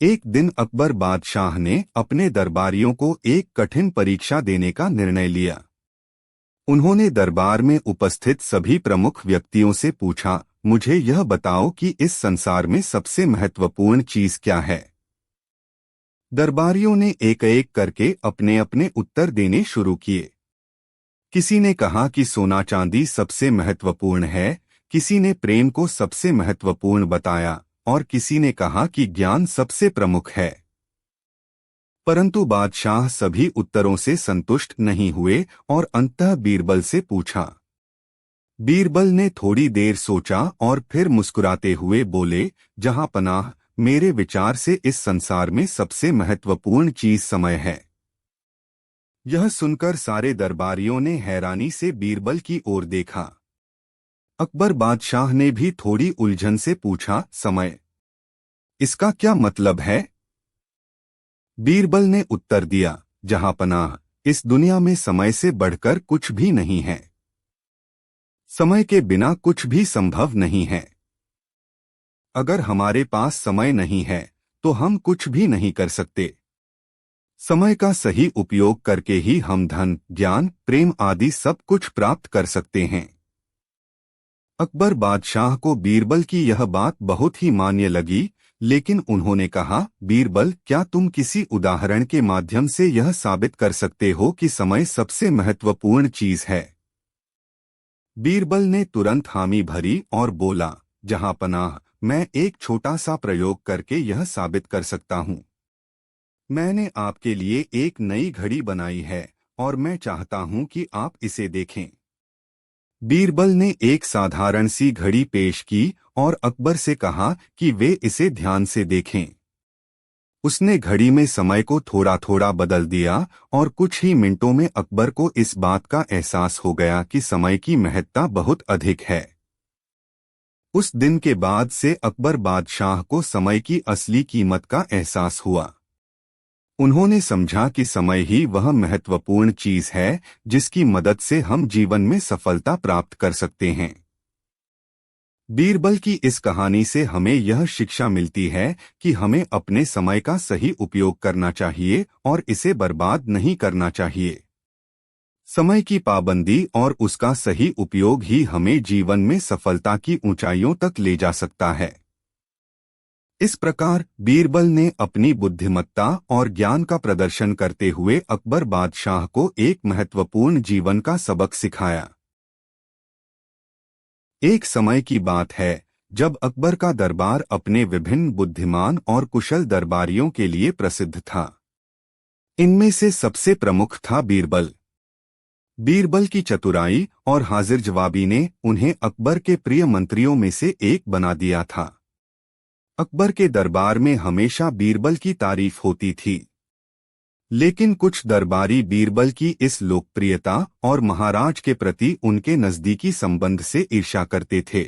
एक दिन अकबर बादशाह ने अपने दरबारियों को एक कठिन परीक्षा देने का निर्णय लिया। उन्होंने दरबार में उपस्थित सभी प्रमुख व्यक्तियों से पूछा, मुझे यह बताओ कि इस संसार में सबसे महत्वपूर्ण चीज क्या है। दरबारियों ने एक एक करके अपने अपने उत्तर देने शुरू किए। किसी ने कहा कि सोना चांदी सबसे महत्वपूर्ण है, किसी ने प्रेम को सबसे महत्वपूर्ण बताया और किसी ने कहा कि ज्ञान सबसे प्रमुख है। परंतु बादशाह सभी उत्तरों से संतुष्ट नहीं हुए और अंततः बीरबल से पूछा। बीरबल ने थोड़ी देर सोचा और फिर मुस्कुराते हुए बोले, जहां पनाह, मेरे विचार से इस संसार में सबसे महत्वपूर्ण चीज समय है। यह सुनकर सारे दरबारियों ने हैरानी से बीरबल की ओर देखा। अकबर बादशाह ने भी थोड़ी उलझन से पूछा, समय, इसका क्या मतलब है? बीरबल ने उत्तर दिया, जहां पनाह, इस दुनिया में समय से बढ़कर कुछ भी नहीं है। समय के बिना कुछ भी संभव नहीं है। अगर हमारे पास समय नहीं है तो हम कुछ भी नहीं कर सकते। समय का सही उपयोग करके ही हम धन, ज्ञान, प्रेम आदि सब कुछ प्राप्त कर सकते हैं। अकबर बादशाह को बीरबल की यह बात बहुत ही मान्य लगी, लेकिन उन्होंने कहा, बीरबल, क्या तुम किसी उदाहरण के माध्यम से यह साबित कर सकते हो कि समय सबसे महत्वपूर्ण चीज है? बीरबल ने तुरंत हामी भरी और बोला, जहां पनाह, मैं एक छोटा सा प्रयोग करके यह साबित कर सकता हूं। मैंने आपके लिए एक नई घड़ी बनाई है और मैं चाहता हूं कि आप इसे देखें। बीरबल ने एक साधारण सी घड़ी पेश की और अकबर से कहा कि वे इसे ध्यान से देखें। उसने घड़ी में समय को थोड़ा थोड़ा बदल दिया और कुछ ही मिनटों में अकबर को इस बात का एहसास हो गया कि समय की महत्ता बहुत अधिक है। उस दिन के बाद से अकबर बादशाह को समय की असली कीमत का एहसास हुआ। उन्होंने समझा कि समय ही वह महत्वपूर्ण चीज है जिसकी मदद से हम जीवन में सफलता प्राप्त कर सकते हैं। बीरबल की इस कहानी से हमें यह शिक्षा मिलती है कि हमें अपने समय का सही उपयोग करना चाहिए और इसे बर्बाद नहीं करना चाहिए। समय की पाबंदी और उसका सही उपयोग ही हमें जीवन में सफलता की ऊंचाइयों तक ले जा सकता है। इस प्रकार बीरबल ने अपनी बुद्धिमत्ता और ज्ञान का प्रदर्शन करते हुए अकबर बादशाह को एक महत्वपूर्ण जीवन का सबक सिखाया। एक समय की बात है जब अकबर का दरबार अपने विभिन्न बुद्धिमान और कुशल दरबारियों के लिए प्रसिद्ध था। इनमें से सबसे प्रमुख था बीरबल। बीरबल की चतुराई और हाजिर जवाबी ने उन्हें अकबर के प्रिय मंत्रियों में से एक बना दिया था। अकबर के दरबार में हमेशा बीरबल की तारीफ होती थी, लेकिन कुछ दरबारी बीरबल की इस लोकप्रियता और महाराज के प्रति उनके नजदीकी संबंध से ईर्ष्या करते थे।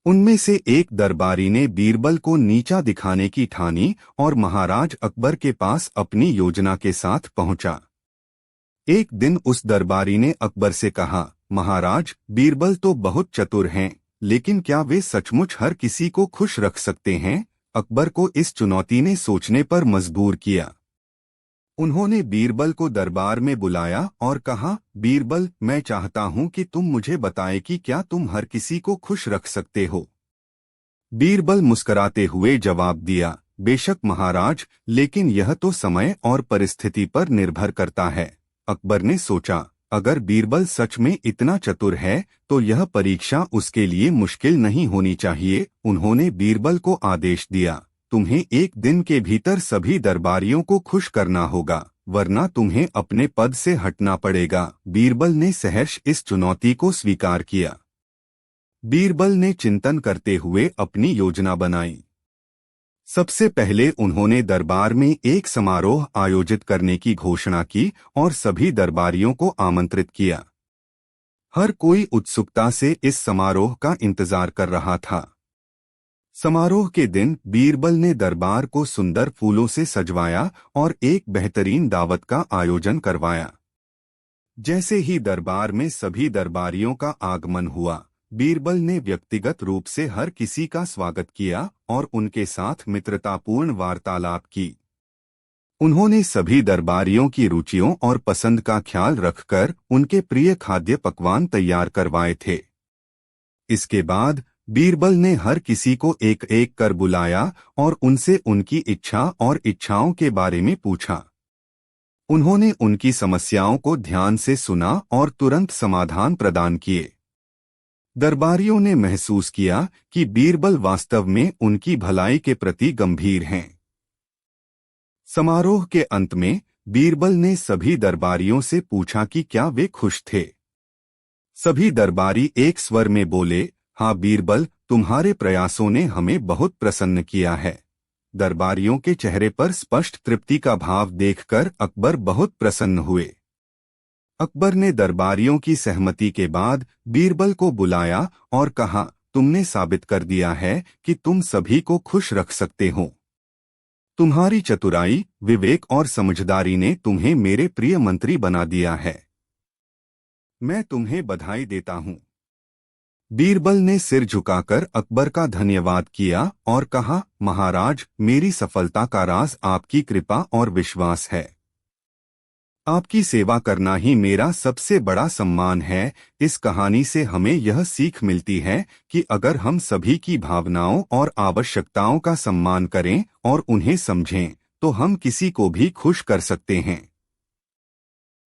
उनमें से एक दरबारी ने बीरबल को नीचा दिखाने की ठानी और महाराज अकबर के पास अपनी योजना के साथ पहुंचा। एक दिन उस दरबारी ने अकबर से कहा, महाराज, बीरबल तो बहुत चतुर हैं, लेकिन क्या वे सचमुच हर किसी को खुश रख सकते हैं? अकबर को इस चुनौती ने सोचने पर मजबूर किया। उन्होंने बीरबल को दरबार में बुलाया और कहा, बीरबल, मैं चाहता हूं कि तुम मुझे बताएं कि क्या तुम हर किसी को खुश रख सकते हो। बीरबल मुस्कुराते हुए जवाब दिया, बेशक महाराज, लेकिन यह तो समय और परिस्थिति पर निर्भर करता है। अकबर ने सोचा, अगर बीरबल सच में इतना चतुर है तो यह परीक्षा उसके लिए मुश्किल नहीं होनी चाहिए। उन्होंने बीरबल को आदेश दिया, तुम्हें एक दिन के भीतर सभी दरबारियों को खुश करना होगा, वरना तुम्हें अपने पद से हटना पड़ेगा। बीरबल ने सहर्ष इस चुनौती को स्वीकार किया। बीरबल ने चिंतन करते हुए अपनी योजना बनाई। सबसे पहले उन्होंने दरबार में एक समारोह आयोजित करने की घोषणा की और सभी दरबारियों को आमंत्रित किया। हर कोई उत्सुकता से इस समारोह का इंतजार कर रहा था। समारोह के दिन बीरबल ने दरबार को सुंदर फूलों से सजवाया और एक बेहतरीन दावत का आयोजन करवाया। जैसे ही दरबार में सभी दरबारियों का आगमन हुआ, बीरबल ने व्यक्तिगत रूप से हर किसी का स्वागत किया और उनके साथ मित्रतापूर्ण वार्तालाप की। उन्होंने सभी दरबारियों की रुचियों और पसंद का ख्याल रखकर उनके प्रिय खाद्य पकवान तैयार करवाए थे। इसके बाद बीरबल ने हर किसी को एक एक कर बुलाया और उनसे उनकी इच्छा और इच्छाओं के बारे में पूछा। उन्होंने उनकी समस्याओं को ध्यान से सुना और तुरंत समाधान प्रदान किए। दरबारियों ने महसूस किया कि बीरबल वास्तव में उनकी भलाई के प्रति गंभीर हैं। समारोह के अंत में बीरबल ने सभी दरबारियों से पूछा कि क्या वे खुश थे। सभी दरबारी एक स्वर में बोले, हाँ बीरबल, तुम्हारे प्रयासों ने हमें बहुत प्रसन्न किया है। दरबारियों के चेहरे पर स्पष्ट तृप्ति का भाव देखकर अकबर बहुत प्रसन्न हुए। अकबर ने दरबारियों की सहमति के बाद बीरबल को बुलाया और कहा, तुमने साबित कर दिया है कि तुम सभी को खुश रख सकते हो। तुम्हारी चतुराई, विवेक और समझदारी ने तुम्हें मेरे प्रिय मंत्री बना दिया है। मैं तुम्हें बधाई देता हूँ। बीरबल ने सिर झुकाकर अकबर का धन्यवाद किया और कहा, महाराज, मेरी सफलता का राज आपकी कृपा और विश्वास है। आपकी सेवा करना ही मेरा सबसे बड़ा सम्मान है। इस कहानी से हमें यह सीख मिलती है कि अगर हम सभी की भावनाओं और आवश्यकताओं का सम्मान करें और उन्हें समझें, तो हम किसी को भी खुश कर सकते हैं।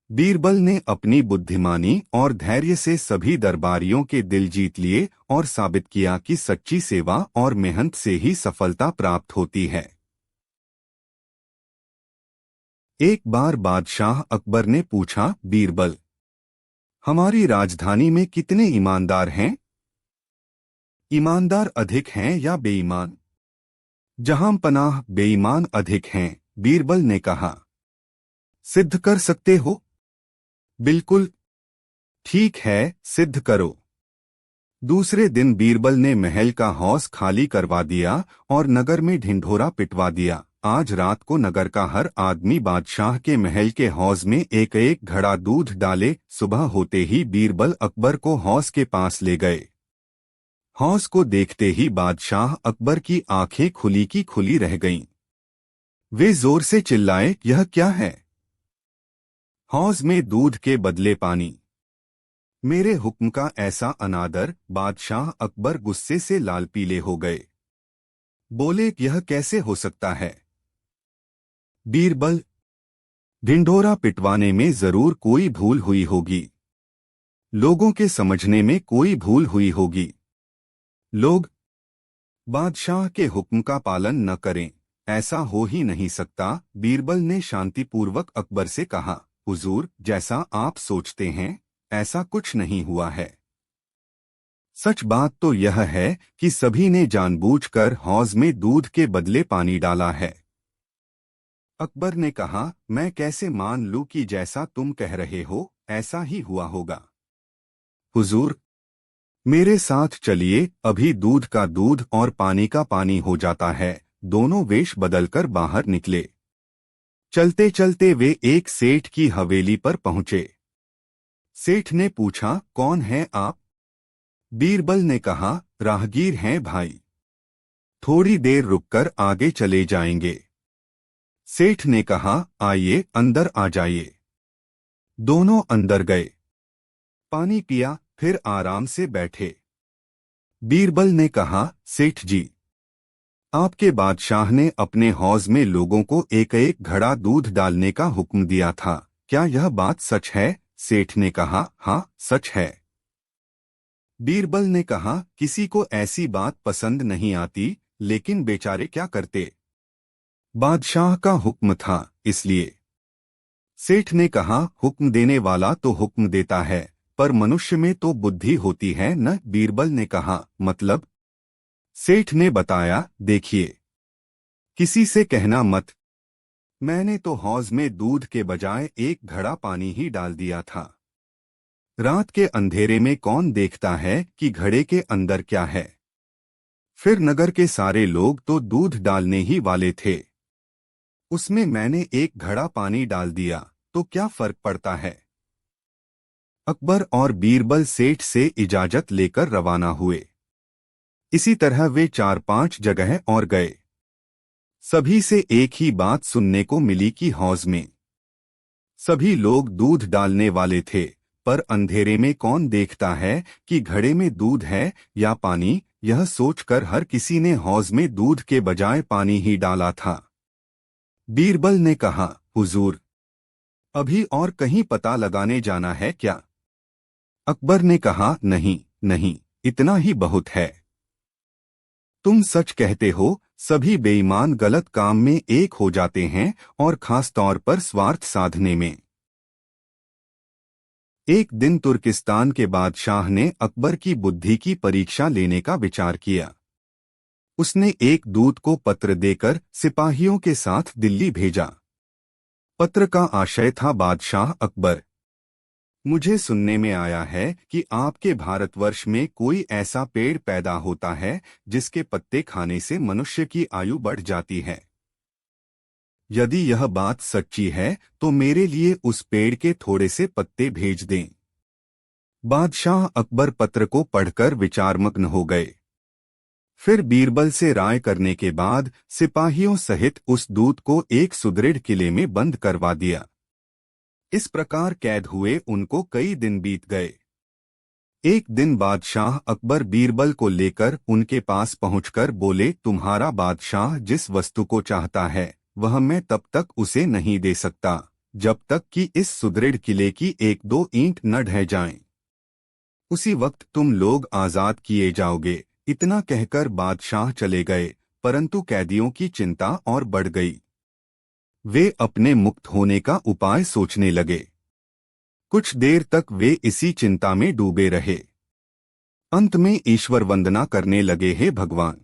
बीरबल ने अपनी बुद्धिमानी और धैर्य से सभी दरबारियों के दिल जीत लिए और साबित किया कि सच्ची सेवा और मेहनत से ही सफलता प्राप्त होती है। एक बार बादशाह अकबर ने पूछा, बीरबल, हमारी राजधानी में कितने ईमानदार हैं? ईमानदार अधिक हैं या बेईमान? जहां पनाह बेईमान अधिक हैं, बीरबल ने कहा। सिद्ध कर सकते हो? बिल्कुल। ठीक है, सिद्ध करो। दूसरे दिन बीरबल ने महल का हौज खाली करवा दिया और नगर में ढिंढोरा पिटवा दिया। आज रात को नगर का हर आदमी बादशाह के महल के हौज में एक एक घड़ा दूध डाले। सुबह होते ही बीरबल अकबर को हौज के पास ले गए। हौज को देखते ही बादशाह अकबर की आंखें खुली की खुली रह गईं। वे जोर से चिल्लाए, यह क्या है? हौज में दूध के बदले पानी। मेरे हुक्म का ऐसा अनादर! बादशाह अकबर गुस्से से लाल पीले हो गए। बोले, यह कैसे हो सकता है? बीरबल, ढिंढोरा पिटवाने में जरूर कोई भूल हुई होगी। लोगों के समझने में कोई भूल हुई होगी। लोग बादशाह के हुक्म का पालन न करें, ऐसा हो ही नहीं सकता। बीरबल ने शांतिपूर्वक अकबर से कहा, हुजूर, जैसा आप सोचते हैं ऐसा कुछ नहीं हुआ है। सच बात तो यह है कि सभी ने जानबूझकर हौज में दूध के बदले पानी डाला है। अकबर ने कहा, मैं कैसे मान लूं कि जैसा तुम कह रहे हो ऐसा ही हुआ होगा। हुजूर, मेरे साथ चलिए, अभी दूध का दूध और पानी का पानी हो जाता है। दोनों वेश बदलकर बाहर निकले। चलते चलते वे एक सेठ की हवेली पर पहुंचे। सेठ ने पूछा, कौन हैं आप? बीरबल ने कहा, राहगीर हैं भाई, थोड़ी देर रुककर आगे चले जाएंगे। सेठ ने कहा, आइए, अंदर आ जाइए। दोनों अंदर गए, पानी पिया, फिर आराम से बैठे। बीरबल ने कहा, सेठ जी, आपके बादशाह ने अपने हौज में लोगों को एक एक घड़ा दूध डालने का हुक्म दिया था, क्या यह बात सच है? सेठ ने कहा, हाँ, सच है। बीरबल ने कहा, किसी को ऐसी बात पसंद नहीं आती, लेकिन बेचारे क्या करते? बादशाह का हुक्म था, इसलिए। सेठ ने कहा, हुक्म देने वाला तो हुक्म देता है, पर मनुष्य में तो बुद्धि होती है न? बीरबल ने कहा, मतलब? सेठ ने बताया, देखिए, किसी से कहना मत, मैंने तो हौज में दूध के बजाय एक घड़ा पानी ही डाल दिया था। रात के अंधेरे में कौन देखता है कि घड़े के अंदर क्या है? फिर नगर के सारे लोग तो दूध डालने ही वाले थे, उसमें मैंने एक घड़ा पानी डाल दिया, तो क्या फर्क पड़ता है? अकबर और बीरबल सेठ से इजाजत लेकर रवाना हुए। इसी तरह वे 4-5 जगह और गए। सभी से एक ही बात सुनने को मिली कि हौज में सभी लोग दूध डालने वाले थे, पर अंधेरे में कौन देखता है कि घड़े में दूध है या पानी। यह सोचकर हर किसी ने हौज में दूध के बजाय पानी ही डाला था। बीरबल ने कहा, हुजूर, अभी और कहीं पता लगाने जाना है क्या? अकबर ने कहा, नहीं नहीं, इतना ही बहुत है। तुम सच कहते हो, सभी बेईमान गलत काम में एक हो जाते हैं, और खास तौर पर स्वार्थ साधने में। एक दिन तुर्किस्तान के बादशाह ने अकबर की बुद्धि की परीक्षा लेने का विचार किया। उसने एक दूत को पत्र देकर सिपाहियों के साथ दिल्ली भेजा। पत्र का आशय था, बादशाह अकबर, मुझे सुनने में आया है कि आपके भारतवर्ष में कोई ऐसा पेड़ पैदा होता है जिसके पत्ते खाने से मनुष्य की आयु बढ़ जाती है। यदि यह बात सच्ची है तो मेरे लिए उस पेड़ के थोड़े से पत्ते भेज दें। बादशाह अकबर पत्र को पढ़कर विचारमग्न हो गए। फिर बीरबल से राय करने के बाद सिपाहियों सहित उस दूत को एक सुदृढ़ किले में बंद करवा दिया। इस प्रकार कैद हुए उनको कई दिन बीत गए। एक दिन बादशाह अकबर बीरबल को लेकर उनके पास पहुंचकर बोले, तुम्हारा बादशाह जिस वस्तु को चाहता है वह मैं तब तक उसे नहीं दे सकता जब तक कि इस सुदृढ़ किले की 1-2 ईंट न ढह जाएं। उसी वक्त तुम लोग आजाद किए जाओगे। इतना कहकर बादशाह चले गए, परंतु कैदियों की चिंता और बढ़ गई। वे अपने मुक्त होने का उपाय सोचने लगे। कुछ देर तक वे इसी चिंता में डूबे रहे। अंत में ईश्वर वंदना करने लगे, हे भगवान,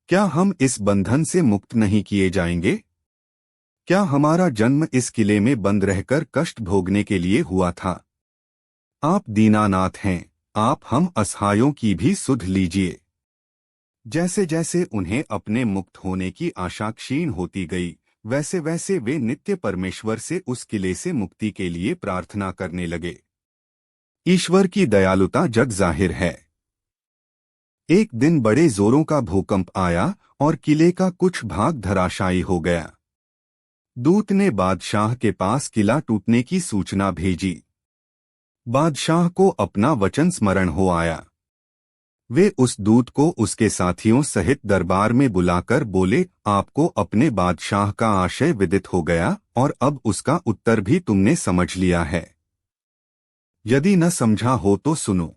क्या हम इस बंधन से मुक्त नहीं किए जाएंगे? क्या हमारा जन्म इस किले में बंद रहकर कष्ट भोगने के लिए हुआ था? आप दीनानाथ हैं, आप हम असहायों की भी सुध लीजिए। जैसे जैसे उन्हें अपने मुक्त होने की आशा क्षीण होती गई, वैसे वैसे वे नित्य परमेश्वर से उस किले से मुक्ति के लिए प्रार्थना करने लगे। ईश्वर की दयालुता जग जाहिर है। एक दिन बड़े जोरों का भूकंप आया और किले का कुछ भाग धराशायी हो गया। दूत ने बादशाह के पास किला टूटने की सूचना भेजी। बादशाह को अपना वचन स्मरण हो आया। वे उस दूत को उसके साथियों सहित दरबार में बुलाकर बोले, आपको अपने बादशाह का आशय विदित हो गया और अब उसका उत्तर भी तुमने समझ लिया है। यदि न समझा हो तो सुनो।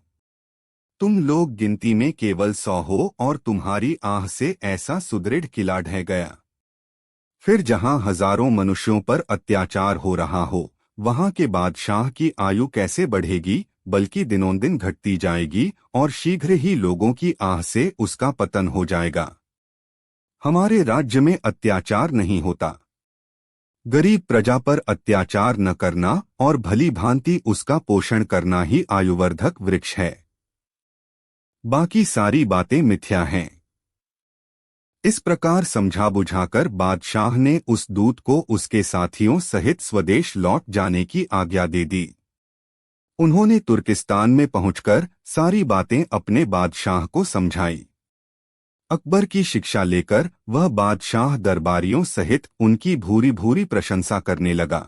तुम लोग गिनती में केवल 100 हो और तुम्हारी आह से ऐसा सुदृढ़ किला ढह गया। फिर जहां हजारों मनुष्यों पर अत्याचार हो रहा हो, वहां के बादशाह की आयु कैसे बढ़ेगी, बल्कि दिनों दिन घटती जाएगी और शीघ्र ही लोगों की आह से उसका पतन हो जाएगा। हमारे राज्य में अत्याचार नहीं होता। गरीब प्रजा पर अत्याचार न करना और भली भांति उसका पोषण करना ही आयुवर्धक वृक्ष है। बाकी सारी बातें मिथ्या हैं। इस प्रकार समझा बुझाकर बादशाह ने उस दूत को उसके साथियों सहित स्वदेश लौट जाने की आज्ञा दे दी। उन्होंने तुर्किस्तान में पहुंचकर सारी बातें अपने बादशाह को समझाई। अकबर की शिक्षा लेकर वह बादशाह दरबारियों सहित उनकी भूरी भूरी प्रशंसा करने लगा।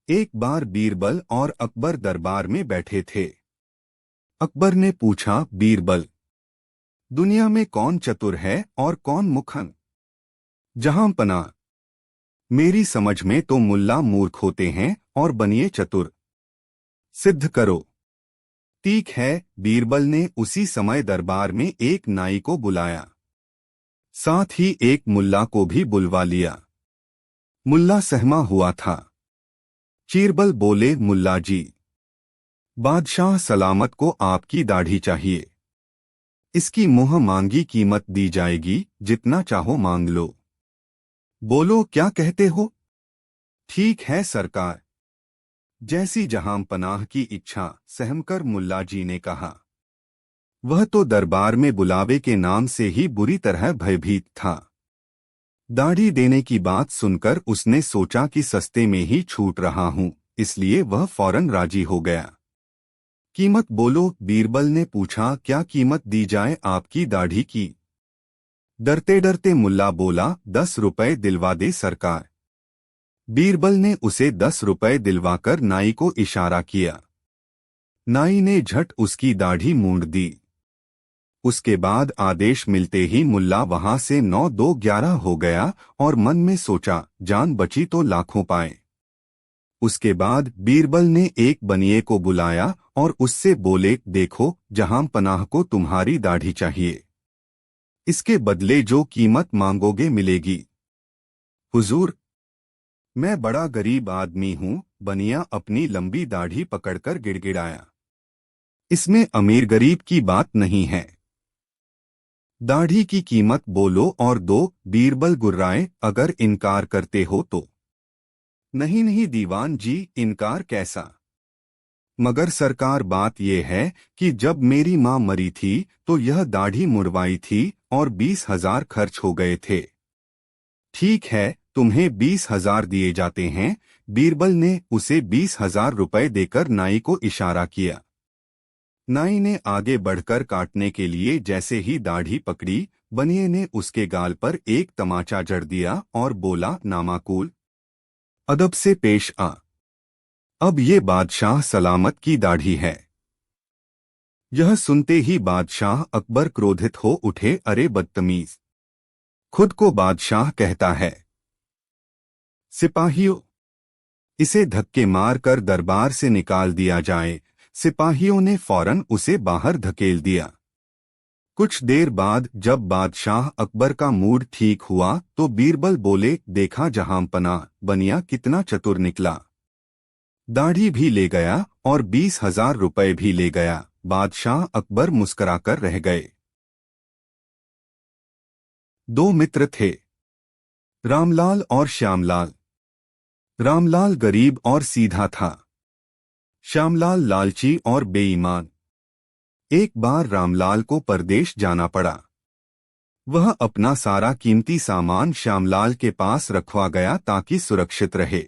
एक बार बीरबल और अकबर दरबार में बैठे थे। अकबर ने पूछा, बीरबल, दुनिया में कौन चतुर है और कौन मुखन? जहां पना, मेरी समझ में तो मुल्ला मूर्ख होते हैं और बनिए चतुर। सिद्ध करो। ठीक है। बीरबल ने उसी समय दरबार में एक नाई को बुलाया। साथ ही एक मुल्ला को भी बुलवा लिया। मुल्ला सहमा हुआ था। चीरबल बोले, मुल्ला जी, बादशाह सलामत को आपकी दाढ़ी चाहिए। इसकी मुँह मांगी कीमत दी जाएगी, जितना चाहो मांग लो। बोलो, क्या कहते हो? ठीक है सरकार। जैसी जहां पनाह की इच्छा, सहमकर मुल्ला जी ने कहा। वह तो दरबार में बुलावे के नाम से ही बुरी तरह भयभीत था। दाढ़ी देने की बात सुनकर उसने सोचा कि सस्ते में ही छूट रहा हूं, इसलिए वह फौरन राजी हो गया। कीमत बोलो, बीरबल ने पूछा। क्या कीमत दी जाए आपकी दाढ़ी की? डरते डरते मुल्ला बोला, 10 रुपए दिलवा दे सरकार। बीरबल ने उसे 10 रुपए दिलवाकर नाई को इशारा किया। नाई ने झट उसकी दाढ़ी मूंड दी। उसके बाद आदेश मिलते ही मुल्ला वहां से 9-2-11 हो गया और मन में सोचा, जान बची तो लाखों पाए। उसके बाद बीरबल ने एक बनिए को बुलाया और उससे बोले, देखो, जहां पनाह को तुम्हारी दाढ़ी चाहिए। इसके बदले जो कीमत मांगोगे मिलेगी। हुजूर, मैं बड़ा गरीब आदमी हूँ, बनिया अपनी लंबी दाढ़ी पकड़कर गिड़गिड़ाया। इसमें अमीर गरीब की बात नहीं है। दाढ़ी की कीमत बोलो और दो। बीरबल गुर्राए, अगर इनकार करते हो तो। नहीं नहीं दीवान जी, इनकार कैसा? मगर सरकार, बात यह है कि जब मेरी माँ मरी थी तो यह दाढ़ी मुड़वाई थी और 20,000 खर्च हो गए थे। ठीक है, तुम्हें 20,000 दिए जाते हैं। बीरबल ने उसे 20,000 रुपए देकर नाई को इशारा किया। नाई ने आगे बढ़कर काटने के लिए जैसे ही दाढ़ी पकड़ी, बनिए ने उसके गाल पर एक तमाचा जड़ दिया और बोला, नामाकूल, अदब से पेश आ। अब ये बादशाह सलामत की दाढ़ी है। यह सुनते ही बादशाह अकबर क्रोधित हो उठे। अरे बदतमीज, खुद को बादशाह कहता है। सिपाहियों, इसे धक्के मार कर दरबार से निकाल दिया जाए। सिपाहियों ने फौरन उसे बाहर धकेल दिया। कुछ देर बाद जब बादशाह अकबर का मूड ठीक हुआ तो बीरबल बोले, देखा जहांपना, बनिया कितना चतुर निकला। दाढ़ी भी ले गया और 20,000 रुपए भी ले गया। बादशाह अकबर मुस्कुराकर रह गए। दो मित्र थे, रामलाल और श्यामलाल। रामलाल गरीब और सीधा था, श्यामलाल लालची और बेईमान। एक बार रामलाल को परदेश जाना पड़ा। वह अपना सारा कीमती सामान श्यामलाल के पास रखवा गया ताकि सुरक्षित रहे।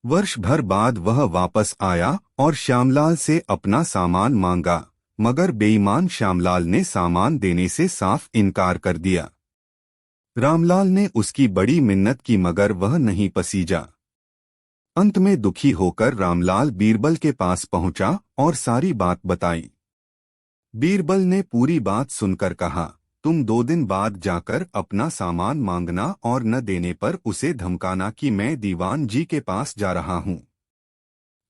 वर्ष भर बाद वह वापस आया और श्यामलाल से अपना सामान मांगा, मगर बेईमान श्यामलाल ने सामान देने से साफ इनकार कर दिया। रामलाल ने उसकी बड़ी मिन्नत की मगर वह नहीं पसीजा। अंत में दुखी होकर रामलाल बीरबल के पास पहुंचा और सारी बात बताई। बीरबल ने पूरी बात सुनकर कहा, तुम 2 दिन बाद जाकर अपना सामान मांगना और न देने पर उसे धमकाना कि मैं दीवान जी के पास जा रहा हूं।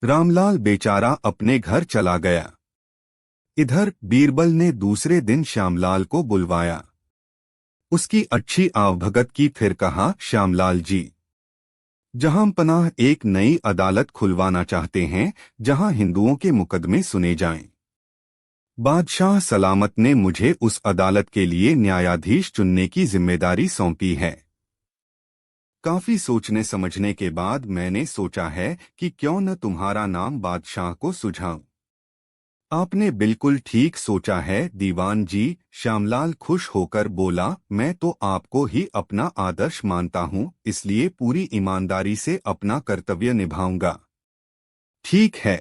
रामलाल बेचारा अपने घर चला गया। इधर बीरबल ने दूसरे दिन श्यामलाल को बुलवाया। उसकी अच्छी आवभगत की, फिर कहा, श्यामलाल जी, जहांपनाह एक नई अदालत खुलवाना चाहते हैं जहां हिंदुओं के मुकदमे सुने जाएं। बादशाह सलामत ने मुझे उस अदालत के लिए न्यायाधीश चुनने की जिम्मेदारी सौंपी है। काफी सोचने समझने के बाद मैंने सोचा है कि क्यों न तुम्हारा नाम बादशाह को सुझाऊं। आपने बिल्कुल ठीक सोचा है दीवान जी। श्यामलाल खुश होकर बोला, मैं तो आपको ही अपना आदर्श मानता हूँ, इसलिए पूरी ईमानदारी से अपना कर्तव्य निभाऊंगा। ठीक है,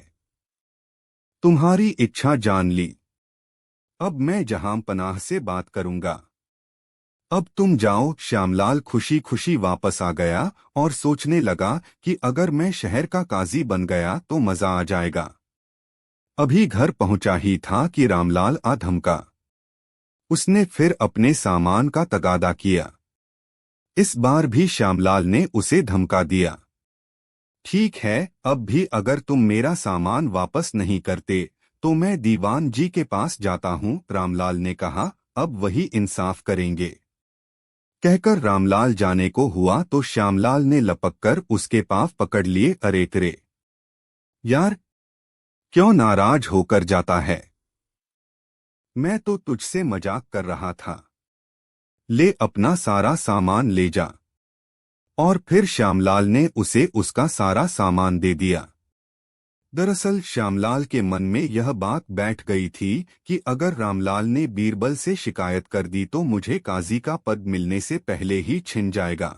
तुम्हारी इच्छा जान ली। अब मैं जहांपनाह से बात करूंगा। अब तुम जाओ। श्यामलाल खुशी खुशी वापस आ गया और सोचने लगा कि अगर मैं शहर का काजी बन गया तो मजा आ जाएगा। अभी घर पहुंचा ही था कि रामलाल आ धमका। उसने फिर अपने सामान का तगादा किया। इस बार भी श्यामलाल ने उसे धमका दिया। ठीक है, अब भी अगर तुम मेरा सामान वापस नहीं करते तो मैं दीवान जी के पास जाता हूं। रामलाल ने कहा, अब वही इंसाफ करेंगे। कहकर रामलाल जाने को हुआ तो श्यामलाल ने लपककर उसके पांव पकड़ लिए। अरे तेरे यार, क्यों नाराज होकर जाता है? मैं तो तुझसे मजाक कर रहा था। ले अपना सारा सामान ले जा। और फिर श्यामलाल ने उसे उसका सारा सामान दे दिया। दरअसल श्यामलाल के मन में यह बात बैठ गई थी कि अगर रामलाल ने बीरबल से शिकायत कर दी तो मुझे काजी का पद मिलने से पहले ही छिन जाएगा।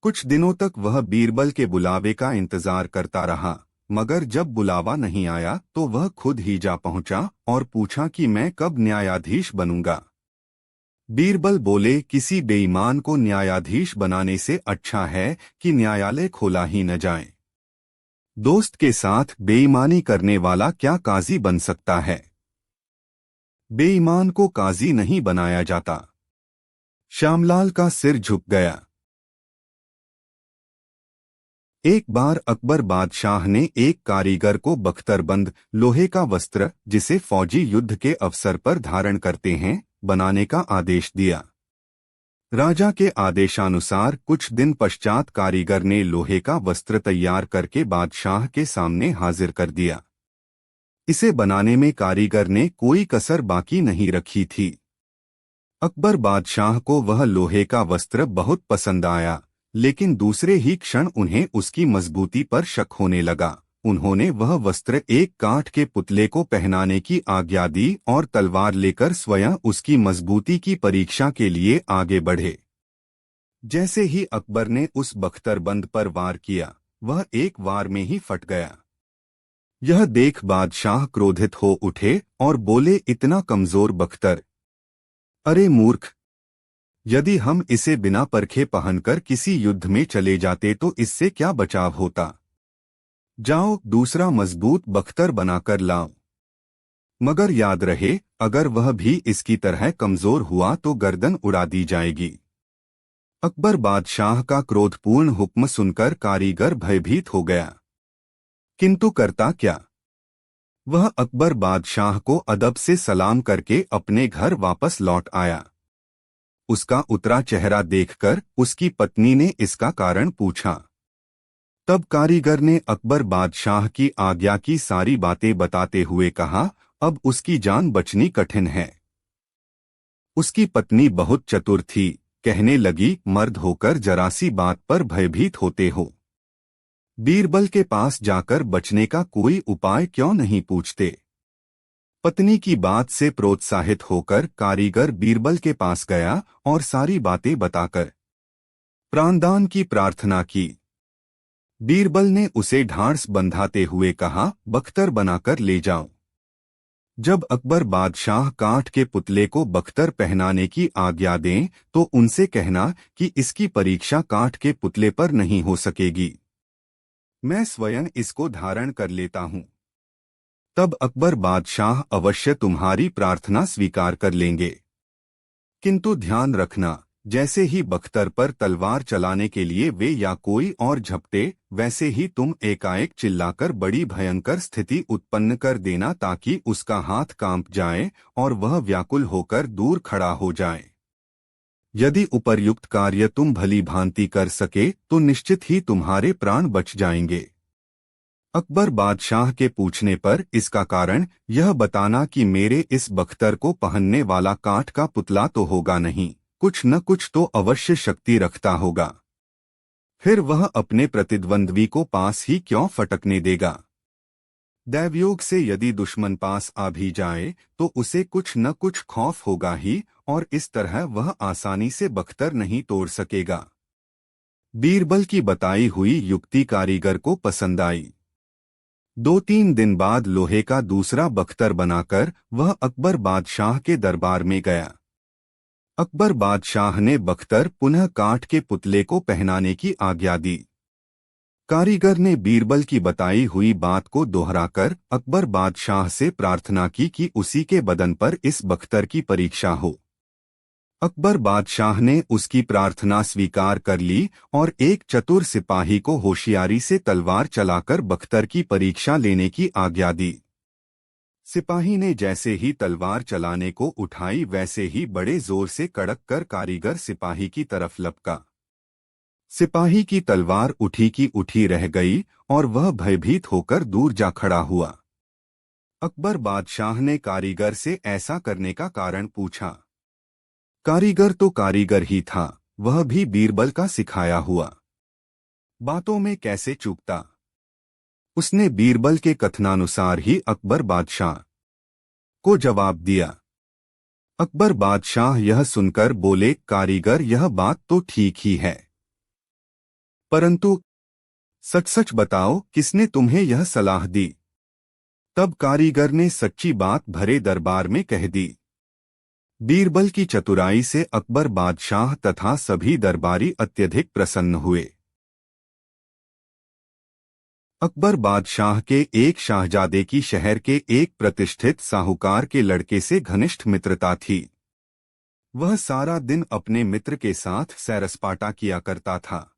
कुछ दिनों तक वह बीरबल के बुलावे का इंतजार करता रहा, मगर जब बुलावा नहीं आया तो वह खुद ही जा पहुंचा और पूछा कि मैं कब न्यायाधीश बनूंगा। बीरबल बोले, किसी बेईमान को न्यायाधीश बनाने से अच्छा है कि न्यायालय खोला ही न जाए। दोस्त के साथ बेईमानी करने वाला क्या काजी बन सकता है? बेईमान को काजी नहीं बनाया जाता। श्यामलाल का सिर झुक गया। एक बार अकबर बादशाह ने एक कारीगर को बख्तरबंद लोहे का वस्त्र, जिसे फौजी युद्ध के अवसर पर धारण करते हैं, बनाने का आदेश दिया। राजा के आदेशानुसार कुछ दिन पश्चात कारीगर ने लोहे का वस्त्र तैयार करके बादशाह के सामने हाजिर कर दिया। इसे बनाने में कारीगर ने कोई कसर बाकी नहीं रखी थी। अकबर बादशाह को वह लोहे का वस्त्र बहुत पसंद आया, लेकिन दूसरे ही क्षण उन्हें उसकी मजबूती पर शक होने लगा। उन्होंने वह वस्त्र एक काठ के पुतले को पहनाने की आज्ञा दी और तलवार लेकर स्वयं उसकी मजबूती की परीक्षा के लिए आगे बढ़े। जैसे ही अकबर ने उस बख्तरबंद पर वार किया, वह एक वार में ही फट गया। यह देख बादशाह क्रोधित हो उठे और बोले, इतना कमजोर बख्तर! अरे मूर्ख! यदि हम इसे बिना परखे पहनकर किसी युद्ध में चले जाते तो इससे क्या बचाव होता? जाओ, दूसरा मजबूत बख्तर बनाकर लाओ। मगर याद रहे, अगर वह भी इसकी तरह कमजोर हुआ तो गर्दन उड़ा दी जाएगी। अकबर बादशाह का क्रोधपूर्ण हुक्म सुनकर कारीगर भयभीत हो गया, किंतु करता क्या? वह अकबर बादशाह को अदब से सलाम करके अपने घर वापस लौट आया। उसका उतरा चेहरा देखकर उसकी पत्नी ने इसका कारण पूछा। तब कारीगर ने अकबर बादशाह की आज्ञा की सारी बातें बताते हुए कहा, अब उसकी जान बचनी कठिन है। उसकी पत्नी बहुत चतुर थी, कहने लगी, मर्द होकर जरा सी बात पर भयभीत होते हो। बीरबल के पास जाकर बचने का कोई उपाय क्यों नहीं पूछते? पत्नी की बात से प्रोत्साहित होकर कारीगर बीरबल के पास गया और सारी बातें बताकर प्राणदान की प्रार्थना की। बीरबल ने उसे ढांढस बंधाते हुए कहा, बख्तर बनाकर ले जाओ। जब अकबर बादशाह काठ के पुतले को बख्तर पहनाने की आज्ञा दें तो उनसे कहना कि इसकी परीक्षा काठ के पुतले पर नहीं हो सकेगी, मैं स्वयं इसको धारण कर लेता हूं। तब अकबर बादशाह अवश्य तुम्हारी प्रार्थना स्वीकार कर लेंगे। किंतु ध्यान रखना, जैसे ही बख्तर पर तलवार चलाने के लिए वे या कोई और झपटे, वैसे ही तुम एकाएक चिल्लाकर बड़ी भयंकर स्थिति उत्पन्न कर देना, ताकि उसका हाथ कांप जाए और वह व्याकुल होकर दूर खड़ा हो जाए। यदि उपर्युक्त कार्य तुम भली भांति कर सके तो निश्चित ही तुम्हारे प्राण बच जाएंगे। अकबर बादशाह के पूछने पर इसका कारण यह बताना कि मेरे इस बख्तर को पहनने वाला काठ का पुतला तो होगा नहीं, कुछ न कुछ तो अवश्य शक्ति रखता होगा। फिर वह अपने प्रतिद्वंद्वी को पास ही क्यों फटकने देगा? दैवयोग से यदि दुश्मन पास आ भी जाए तो उसे कुछ न कुछ खौफ होगा ही, और इस तरह वह आसानी से बख्तर नहीं तोड़ सकेगा। बीरबल की बताई हुई युक्ति कारीगर को पसंद आई। 2-3 दिन बाद लोहे का दूसरा बख्तर बनाकर वह अकबर बादशाह के दरबार में गया। अकबर बादशाह ने बख्तर पुनः काठ के पुतले को पहनाने की आज्ञा दी। कारीगर ने बीरबल की बताई हुई बात को दोहराकर अकबर बादशाह से प्रार्थना की कि उसी के बदन पर इस बख्तर की परीक्षा हो। अकबर बादशाह ने उसकी प्रार्थना स्वीकार कर ली और एक चतुर सिपाही को होशियारी से तलवार चलाकर बख्तर की परीक्षा लेने की आज्ञा दी। सिपाही ने जैसे ही तलवार चलाने को उठाई, वैसे ही बड़े जोर से कड़क कर कारीगर सिपाही की तरफ लपका। सिपाही की तलवार उठी की उठी रह गई और वह भयभीत होकर दूर जा खड़ा हुआ। अकबर बादशाह ने कारीगर से ऐसा करने का कारण पूछा। कारीगर तो कारीगर ही था, वह भी बीरबल का सिखाया हुआ। बातों में कैसे चूकता? उसने बीरबल के कथनानुसार ही अकबर बादशाह को जवाब दिया। अकबर बादशाह यह सुनकर बोले, कारीगर, यह बात तो ठीक ही है। परंतु सच सच बताओ, किसने तुम्हें यह सलाह दी? तब कारीगर ने सच्ची बात भरे दरबार में कह दी। बीरबल की चतुराई से अकबर बादशाह तथा सभी दरबारी अत्यधिक प्रसन्न हुए। अकबर बादशाह के एक शाहजादे की शहर के एक प्रतिष्ठित साहूकार के लड़के से घनिष्ठ मित्रता थी। वह सारा दिन अपने मित्र के साथ सैर-सपाटा किया करता था।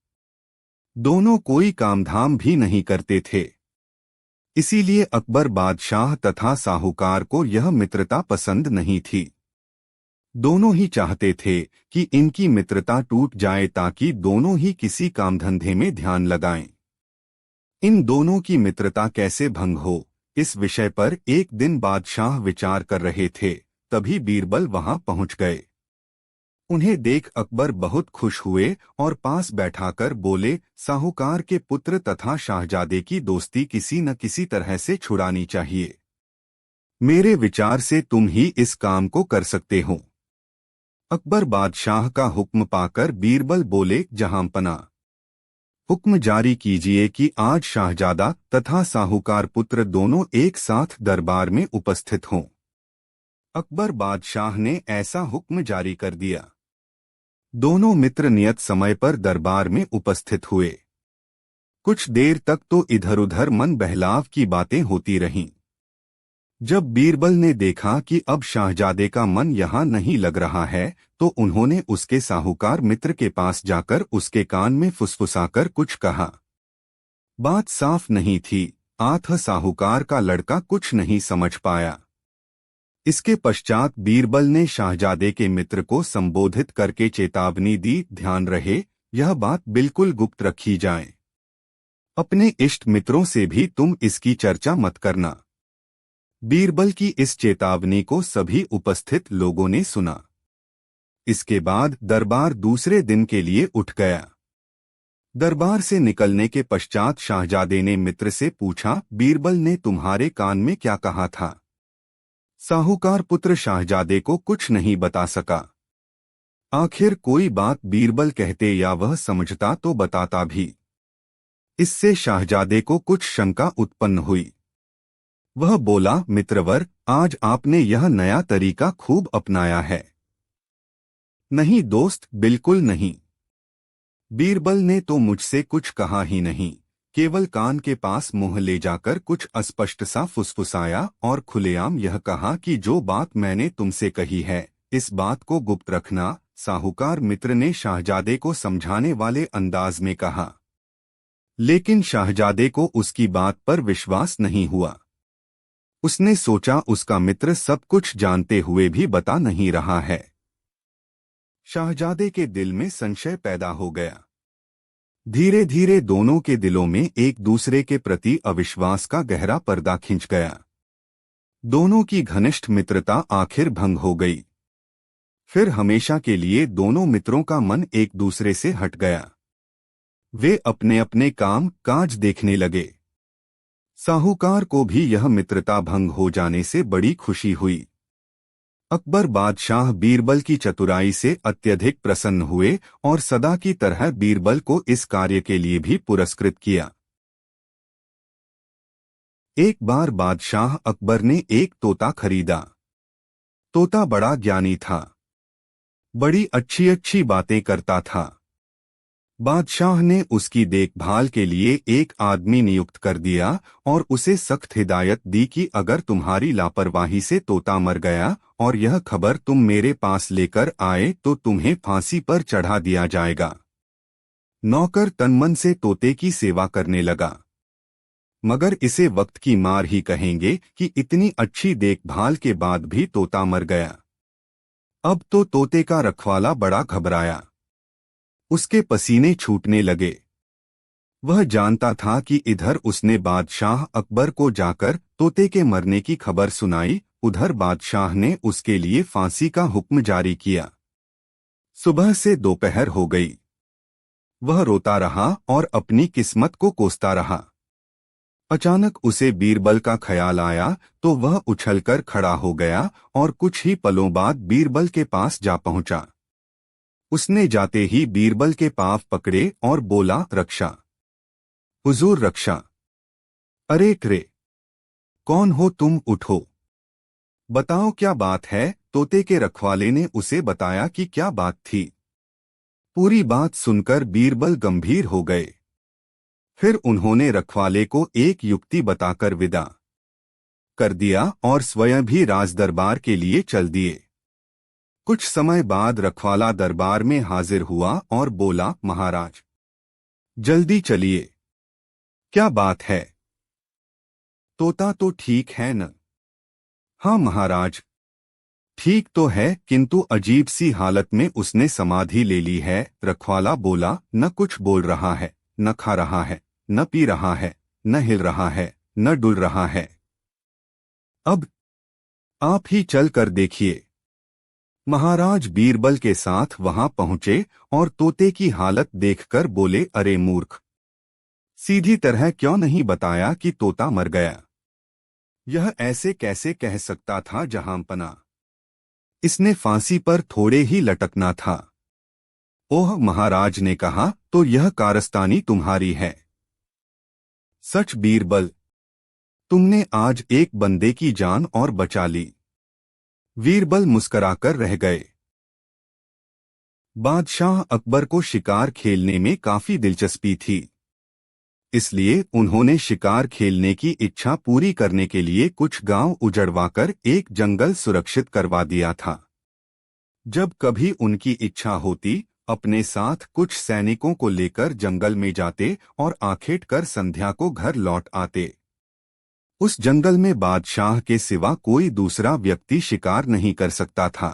दोनों कोई कामधाम भी नहीं करते थे। इसीलिए अकबर बादशाह तथा साहूकार को यह मित्रता पसंद नहीं थी। दोनों ही चाहते थे कि इनकी मित्रता टूट जाए ताकि दोनों ही किसी कामधंधे में ध्यान लगाएं। इन दोनों की मित्रता कैसे भंग हो, इस विषय पर एक दिन बादशाह विचार कर रहे थे, तभी बीरबल वहां पहुंच गए। उन्हें देख अकबर बहुत खुश हुए और पास बैठाकर बोले, साहूकार के पुत्र तथा शाहजादे की दोस्ती किसी न किसी तरह से छुड़ानी चाहिए। मेरे विचार से तुम ही इस काम को कर सकते हो। अकबर बादशाह का हुक्म पाकर बीरबल बोले, जहांपना, हुक्म जारी कीजिए कि आज शाहजादा तथा साहूकार पुत्र दोनों एक साथ दरबार में उपस्थित हों। अकबर बादशाह ने ऐसा हुक्म जारी कर दिया। दोनों मित्र नियत समय पर दरबार में उपस्थित हुए। कुछ देर तक तो इधर-उधर मन बहलाव की बातें होती रहीं। जब बीरबल ने देखा कि अब शाहजादे का मन यहाँ नहीं लग रहा है, तो उन्होंने उसके साहूकार मित्र के पास जाकर उसके कान में फुसफुसाकर कुछ कहा। बात साफ नहीं थी, आठ साहूकार का लड़का कुछ नहीं समझ पाया। इसके पश्चात बीरबल ने शाहजादे के मित्र को संबोधित करके चेतावनी दी, ध्यान रहे, यह बात बिल्कुल गुप्त रखी जाए। अपने इष्ट मित्रों से भी तुम इसकी चर्चा मत करना। बीरबल की इस चेतावनी को सभी उपस्थित लोगों ने सुना। इसके बाद दरबार दूसरे दिन के लिए उठ गया। दरबार से निकलने के पश्चात शाहजादे ने मित्र से पूछा, बीरबल ने तुम्हारे कान में क्या कहा था? साहूकार पुत्र शाहजादे को कुछ नहीं बता सका। आखिर कोई बात बीरबल कहते या वह समझता तो बताता भी। इससे शाहजादे को कुछ शंका उत्पन्न हुई। वह बोला, मित्रवर, आज आपने यह नया तरीका खूब अपनाया है। नहीं दोस्त, बिल्कुल नहीं। बीरबल ने तो मुझसे कुछ कहा ही नहीं, केवल कान के पास मुंह ले जाकर कुछ अस्पष्ट सा फुसफुसाया और खुलेआम यह कहा कि जो बात मैंने तुमसे कही है, इस बात को गुप्त रखना। साहूकार मित्र ने शाहजादे को समझाने वाले अंदाज में कहा, लेकिन शाहजादे को उसकी बात पर विश्वास नहीं हुआ। उसने सोचा उसका मित्र सब कुछ जानते हुए भी बता नहीं रहा है। शाहजादे के दिल में संशय पैदा हो गया। धीरे धीरे दोनों के दिलों में एक दूसरे के प्रति अविश्वास का गहरा पर्दा खिंच गया। दोनों की घनिष्ठ मित्रता आखिर भंग हो गई। फिर हमेशा के लिए दोनों मित्रों का मन एक दूसरे से हट गया। वे अपने अपने काम काज देखने लगे। साहूकार को भी यह मित्रता भंग हो जाने से बड़ी खुशी हुई। अकबर बादशाह बीरबल की चतुराई से अत्यधिक प्रसन्न हुए और सदा की तरह बीरबल को इस कार्य के लिए भी पुरस्कृत किया। एक बार बादशाह अकबर ने एक तोता खरीदा। तोता बड़ा ज्ञानी था, बड़ी अच्छी अच्छी बातें करता था। बादशाह ने उसकी देखभाल के लिए एक आदमी नियुक्त कर दिया और उसे सख्त हिदायत दी कि अगर तुम्हारी लापरवाही से तोता मर गया और यह खबर तुम मेरे पास लेकर आए तो तुम्हें फांसी पर चढ़ा दिया जाएगा। नौकर तनमन से तोते की सेवा करने लगा, मगर इसे वक्त की मार ही कहेंगे कि इतनी अच्छी देखभाल के बाद भी तोता मर गया। अब तो तोते का रखवाला बड़ा घबराया। उसके पसीने छूटने लगे। वह जानता था कि इधर उसने बादशाह अकबर को जाकर तोते के मरने की खबर सुनाई, उधर बादशाह ने उसके लिए फांसी का हुक्म जारी किया। सुबह से दोपहर हो गई। वह रोता रहा और अपनी किस्मत को कोसता रहा। अचानक उसे बीरबल का ख्याल आया तो वह उछलकर खड़ा हो गया और कुछ ही पलों बाद बीरबल के पास जा पहुंचा। उसने जाते ही बीरबल के पांव पकड़े और बोला, रक्षा, हुजूर रक्षा। अरे रे, कौन हो तुम, उठो, बताओ क्या बात है। तोते के रखवाले ने उसे बताया कि क्या बात थी। पूरी बात सुनकर बीरबल गंभीर हो गए। फिर उन्होंने रखवाले को एक युक्ति बताकर विदा कर दिया और स्वयं भी राजदरबार के लिए चल दिए। कुछ समय बाद रखवाला दरबार में हाजिर हुआ और बोला, महाराज, जल्दी चलिए, क्या बात है। तोता तो ठीक है न? हाँ महाराज, ठीक तो है, किंतु अजीब सी हालत में उसने समाधि ले ली है। रखवाला बोला, न कुछ बोल रहा है, न खा रहा है, न पी रहा है, न हिल रहा है, न डुल रहा है। अब आप ही चल कर देखिए। महाराज बीरबल के साथ वहां पहुंचे और तोते की हालत देखकर बोले, अरे मूर्ख, सीधी तरह क्यों नहीं बताया कि तोता मर गया। यह ऐसे कैसे कह सकता था जहांपना, इसने फांसी पर थोड़े ही लटकना था। ओह, महाराज ने कहा, तो यह कारस्तानी तुम्हारी है। सच बीरबल, तुमने आज एक बंदे की जान और बचा ली। बीरबल मुस्कराकर रह गए। बादशाह अकबर को शिकार खेलने में काफी दिलचस्पी थी, इसलिए उन्होंने शिकार खेलने की इच्छा पूरी करने के लिए कुछ गांव उजड़वाकर एक जंगल सुरक्षित करवा दिया था। जब कभी उनकी इच्छा होती, अपने साथ कुछ सैनिकों को लेकर जंगल में जाते और आखेट कर संध्या को घर लौट आते। उस जंगल में बादशाह के सिवा कोई दूसरा व्यक्ति शिकार नहीं कर सकता था,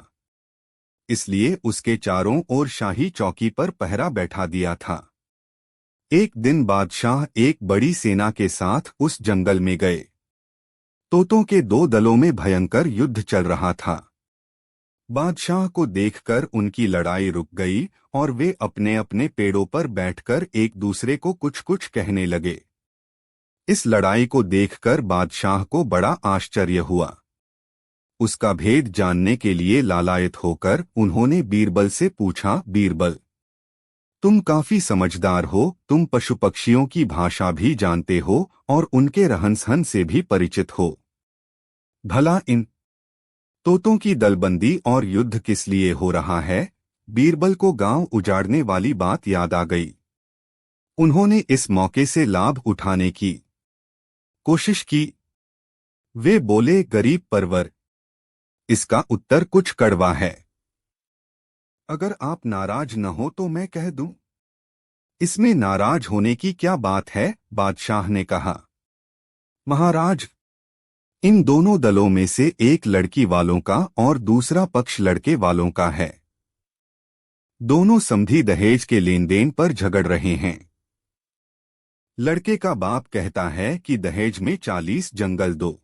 इसलिए उसके चारों ओर शाही चौकी पर पहरा बैठा दिया था। एक दिन बादशाह एक बड़ी सेना के साथ उस जंगल में गए। तोतों के दो दलों में भयंकर युद्ध चल रहा था। बादशाह को देखकर उनकी लड़ाई रुक गई और वे अपने अपने पेड़ों पर बैठकर एक दूसरे को कुछ कुछ कहने लगे। इस लड़ाई को देखकर बादशाह को बड़ा आश्चर्य हुआ। उसका भेद जानने के लिए लालायित होकर उन्होंने बीरबल से पूछा, बीरबल, तुम काफी समझदार हो, तुम पशु पक्षियों की भाषा भी जानते हो और उनके रहन सहन से भी परिचित हो। भला इन तोतों की दलबंदी और युद्ध किस लिए हो रहा है? बीरबल को गांव उजाड़ने वाली बात याद आ गई। उन्होंने इस मौके से लाभ उठाने की कोशिश की। वे बोले, गरीब परवर, इसका उत्तर कुछ कड़वा है। अगर आप नाराज न हो तो मैं कह दूं। इसमें नाराज होने की क्या बात है? बादशाह ने कहा। महाराज, इन दोनों दलों में से एक लड़की वालों का और दूसरा पक्ष लड़के वालों का है। दोनों समधी दहेज के लेन देन पर झगड़ रहे हैं। लड़के का बाप कहता है कि दहेज में 40 जंगल दो।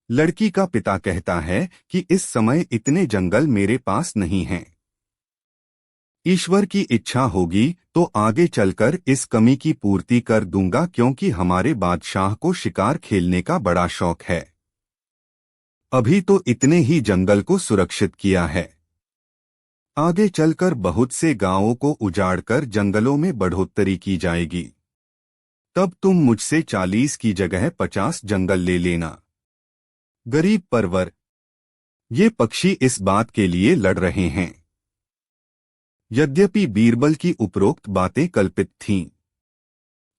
लड़की का पिता कहता है कि इस समय इतने जंगल मेरे पास नहीं हैं। ईश्वर की इच्छा होगी तो आगे चलकर इस कमी की पूर्ति कर दूंगा, क्योंकि हमारे बादशाह को शिकार खेलने का बड़ा शौक है। अभी तो इतने ही जंगल को सुरक्षित किया है, आगे चलकर बहुत से गांवों को उजाड़कर जंगलों में बढ़ोतरी की जाएगी। तब तुम मुझसे 40 की जगह 50 जंगल ले लेना। गरीब परवर, ये पक्षी इस बात के लिए लड़ रहे हैं। यद्यपि बीरबल की उपरोक्त बातें कल्पित थीं,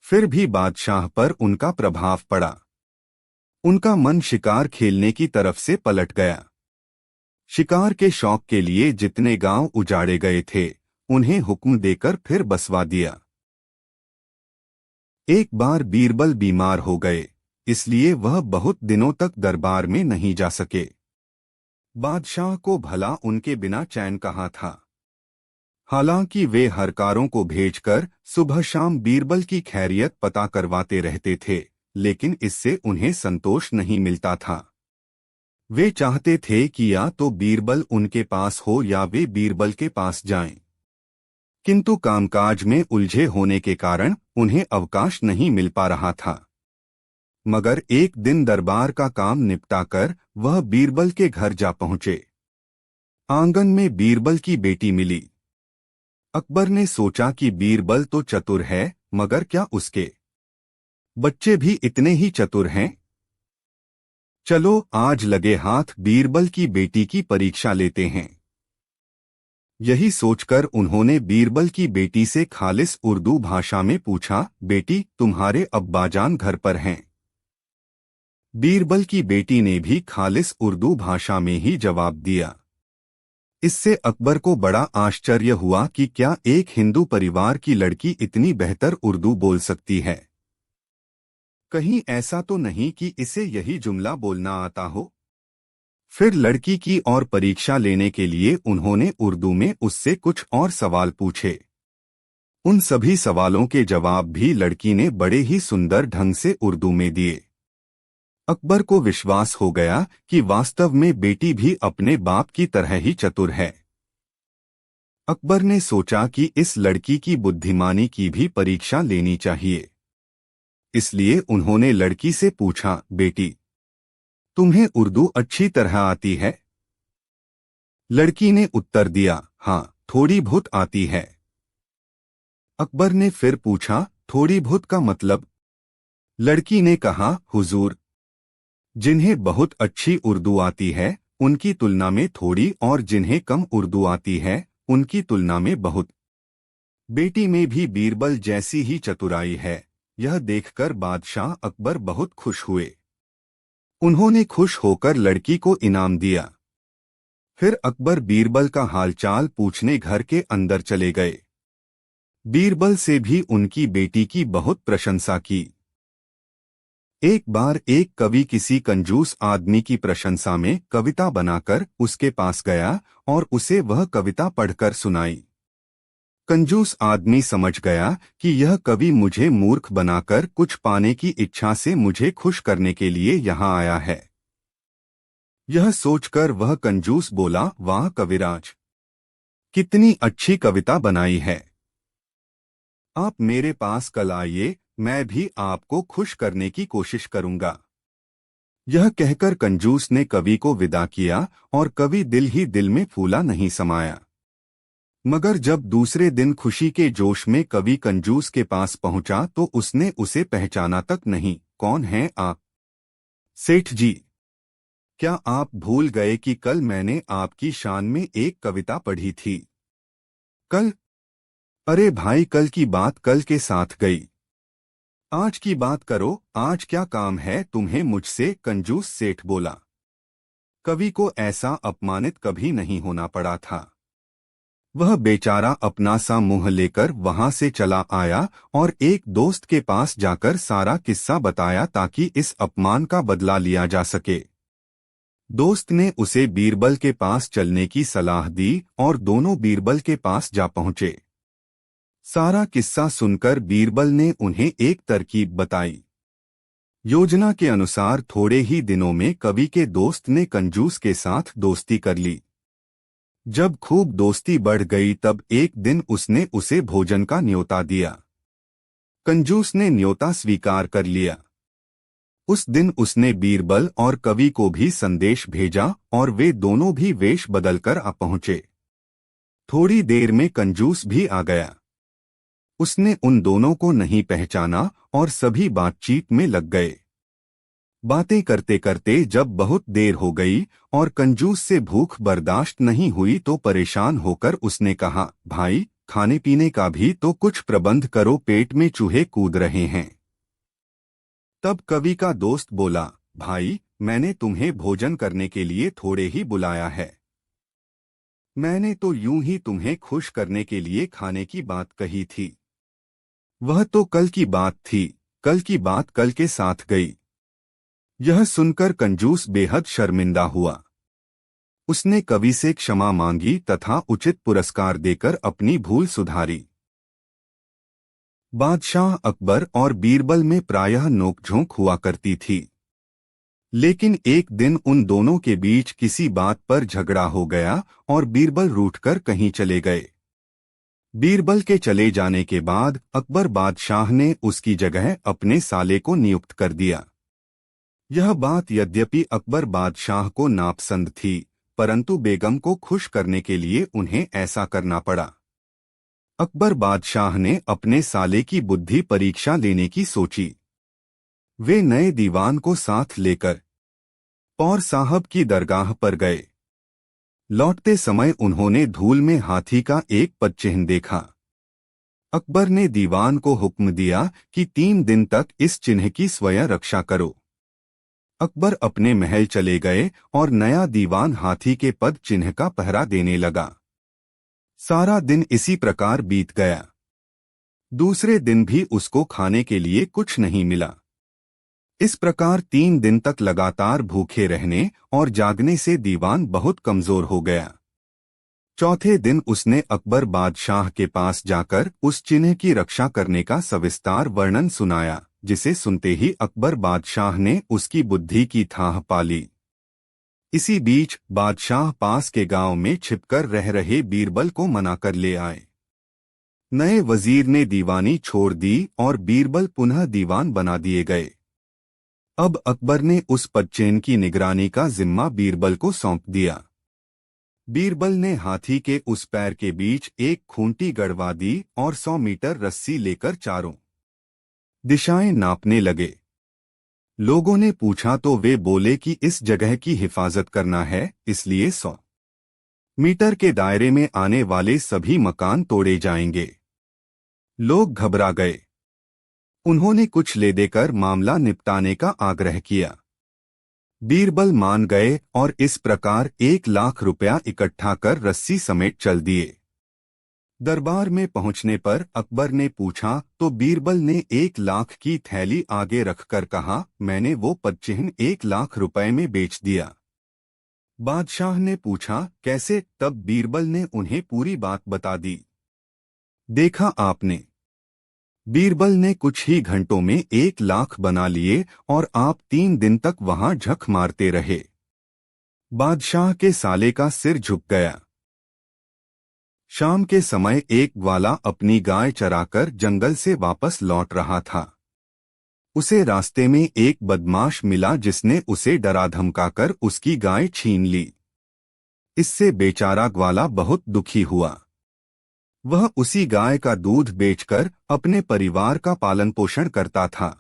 फिर भी बादशाह पर उनका प्रभाव पड़ा। उनका मन शिकार खेलने की तरफ से पलट गया। शिकार के शौक के लिए जितने गांव उजाड़े गए थे, उन्हें हुक्म देकर फिर बसवा दिया। एक बार बीरबल बीमार हो गए, इसलिए वह बहुत दिनों तक दरबार में नहीं जा सके। बादशाह को भला उनके बिना चैन कहाँ था। हालांकि वे हरकारों को भेजकर सुबह शाम बीरबल की खैरियत पता करवाते रहते थे, लेकिन इससे उन्हें संतोष नहीं मिलता था। वे चाहते थे कि या तो बीरबल उनके पास हो या वे बीरबल के पास जाएं। किंतु कामकाज में उलझे होने के कारण उन्हें अवकाश नहीं मिल पा रहा था। मगर एक दिन दरबार का काम निपटाकर वह बीरबल के घर जा पहुंचे। आंगन में बीरबल की बेटी मिली। अकबर ने सोचा कि बीरबल तो चतुर है, मगर क्या उसके बच्चे भी इतने ही चतुर हैं? चलो आज लगे हाथ बीरबल की बेटी की परीक्षा लेते हैं। यही सोचकर उन्होंने बीरबल की बेटी से खालिस उर्दू भाषा में पूछा, बेटी तुम्हारे अब्बाजान घर पर हैं? बीरबल की बेटी ने भी खालिस उर्दू भाषा में ही जवाब दिया। इससे अकबर को बड़ा आश्चर्य हुआ कि क्या एक हिंदू परिवार की लड़की इतनी बेहतर उर्दू बोल सकती है। कहीं ऐसा तो नहीं कि इसे यही जुमला बोलना आता हो। फिर लड़की की और परीक्षा लेने के लिए उन्होंने उर्दू में उससे कुछ और सवाल पूछे। उन सभी सवालों के जवाब भी लड़की ने बड़े ही सुंदर ढंग से उर्दू में दिए। अकबर को विश्वास हो गया कि वास्तव में बेटी भी अपने बाप की तरह ही चतुर है। अकबर ने सोचा कि इस लड़की की बुद्धिमानी की भी परीक्षा लेनी चाहिए। इसलिए उन्होंने लड़की से पूछा, बेटी तुम्हें उर्दू अच्छी तरह आती है? लड़की ने उत्तर दिया, हाँ थोड़ी बहुत आती है। अकबर ने फिर पूछा, थोड़ी बहुत का मतलब? लड़की ने कहा, हुजूर जिन्हें बहुत अच्छी उर्दू आती है उनकी तुलना में थोड़ी, और जिन्हें कम उर्दू आती है उनकी तुलना में बहुत। बेटी में भी बीरबल जैसी ही चतुराई है। यह देखकर बादशाह अकबर बहुत खुश हुए। उन्होंने खुश होकर लड़की को इनाम दिया। फिर अकबर बीरबल का हालचाल पूछने घर के अंदर चले गए। बीरबल से भी उनकी बेटी की बहुत प्रशंसा की। एक बार एक कवि किसी कंजूस आदमी की प्रशंसा में कविता बनाकर उसके पास गया और उसे वह कविता पढ़कर सुनाई। कंजूस आदमी समझ गया कि यह कवि मुझे मूर्ख बनाकर कुछ पाने की इच्छा से मुझे खुश करने के लिए यहाँ आया है। यह सोचकर वह कंजूस बोला, वाह कविराज, कितनी अच्छी कविता बनाई है। आप मेरे पास कल आइए, मैं भी आपको खुश करने की कोशिश करूंगा। यह कहकर कंजूस ने कवि को विदा किया और कवि दिल ही दिल में फूला नहीं समाया। मगर जब दूसरे दिन खुशी के जोश में कवि कंजूस के पास पहुंचा तो उसने उसे पहचाना तक नहीं। कौन हैं आप? सेठ जी, क्या आप भूल गए कि कल मैंने आपकी शान में एक कविता पढ़ी थी? कल? अरे भाई, कल की बात कल के साथ गई। आज की बात करो, आज क्या काम है तुम्हें मुझसे? कंजूस सेठ बोला। कवि को ऐसा अपमानित कभी नहीं होना पड़ा था। वह बेचारा अपना सा मुंह लेकर वहां से चला आया और एक दोस्त के पास जाकर सारा किस्सा बताया ताकि इस अपमान का बदला लिया जा सके। दोस्त ने उसे बीरबल के पास चलने की सलाह दी और दोनों बीरबल के पास जा पहुंचे। सारा किस्सा सुनकर बीरबल ने उन्हें एक तरकीब बताई। योजना के अनुसार थोड़े ही दिनों में कवि के दोस्त ने कंजूस के साथ दोस्ती कर ली। जब खूब दोस्ती बढ़ गई तब एक दिन उसने उसे भोजन का न्योता दिया। कंजूस ने न्योता स्वीकार कर लिया। उस दिन उसने बीरबल और कवि को भी संदेश भेजा और वे दोनों भी वेश बदलकर आ पहुंचे। थोड़ी देर में कंजूस भी आ गया। उसने उन दोनों को नहीं पहचाना और सभी बातचीत में लग गए। बातें करते करते जब बहुत देर हो गई और कंजूस से भूख बर्दाश्त नहीं हुई तो परेशान होकर उसने कहा, भाई खाने पीने का भी तो कुछ प्रबंध करो, पेट में चूहे कूद रहे हैं। तब कवि का दोस्त बोला, भाई मैंने तुम्हें भोजन करने के लिए थोड़े ही बुलाया है। मैंने तो यूं ही तुम्हें खुश करने के लिए खाने की बात कही थी। वह तो कल की बात थी, कल की बात कल के साथ गई। यह सुनकर कंजूस बेहद शर्मिंदा हुआ। उसने कवि से क्षमा मांगी तथा उचित पुरस्कार देकर अपनी भूल सुधारी। बादशाह अकबर और बीरबल में प्रायः नोकझोंक हुआ करती थी। लेकिन एक दिन उन दोनों के बीच किसी बात पर झगड़ा हो गया और बीरबल रूठकर कहीं चले गए। बीरबल के चले जाने के बाद अकबर बादशाह ने उसकी जगह अपने साले को नियुक्त कर दिया। यह बात यद्यपि अकबर बादशाह को नापसंद थी, परंतु बेगम को खुश करने के लिए उन्हें ऐसा करना पड़ा। अकबर बादशाह ने अपने साले की बुद्धि परीक्षा लेने की सोची। वे नए दीवान को साथ लेकर पौर साहब की दरगाह पर गए। लौटते समय उन्होंने धूल में हाथी का एक पदचिह्न देखा। अकबर ने दीवान को हुक्म दिया कि 3 दिन तक इस चिन्ह की स्वयं रक्षा करो। अकबर अपने महल चले गए और नया दीवान हाथी के पद चिन्ह का पहरा देने लगा। सारा दिन इसी प्रकार बीत गया। दूसरे दिन भी उसको खाने के लिए कुछ नहीं मिला। इस प्रकार 3 दिन तक लगातार भूखे रहने और जागने से दीवान बहुत कमजोर हो गया। चौथे दिन उसने अकबर बादशाह के पास जाकर उस चिन्ह की रक्षा करने का सविस्तार वर्णन सुनाया, जिसे सुनते ही अकबर बादशाह ने उसकी बुद्धि की थाह पाली। इसी बीच बादशाह पास के गांव में छिपकर रह रहे बीरबल को मनाकर ले आए। नए वजीर ने दीवानी छोड़ दी और बीरबल पुनः दीवान बना दिए गए। अब अकबर ने उस पदचेन की निगरानी का जिम्मा बीरबल को सौंप दिया। बीरबल ने हाथी के उस पैर के बीच एक खूंटी गड़वा दी और 100 मीटर रस्सी लेकर चारों दिशाएं नापने लगे। लोगों ने पूछा तो वे बोले कि इस जगह की हिफाजत करना है, इसलिए 100 मीटर के दायरे में आने वाले सभी मकान तोड़े जाएंगे। लोग घबरा गए। उन्होंने कुछ ले देकर मामला निपटाने का आग्रह किया। बीरबल मान गए और इस प्रकार 1 लाख रुपया इकट्ठा कर रस्सी समेत चल दिए। दरबार में पहुंचने पर अकबर ने पूछा तो बीरबल ने 1 लाख की थैली आगे रखकर कहा, मैंने वो पदचिह्न 1 लाख रुपए में बेच दिया। बादशाह ने पूछा, कैसे? तब बीरबल ने उन्हें पूरी बात बता दी। देखा आपने, बीरबल ने कुछ ही घंटों में 1 लाख बना लिए और आप 3 दिन तक वहां झक मारते रहे। बादशाह के साले का सिर झुक गया। शाम के समय एक ग्वाला अपनी गाय चराकर जंगल से वापस लौट रहा था। उसे रास्ते में एक बदमाश मिला जिसने उसे डरा धमकाकर उसकी गाय छीन ली। इससे बेचारा ग्वाला बहुत दुखी हुआ। वह उसी गाय का दूध बेचकर अपने परिवार का पालन पोषण करता था।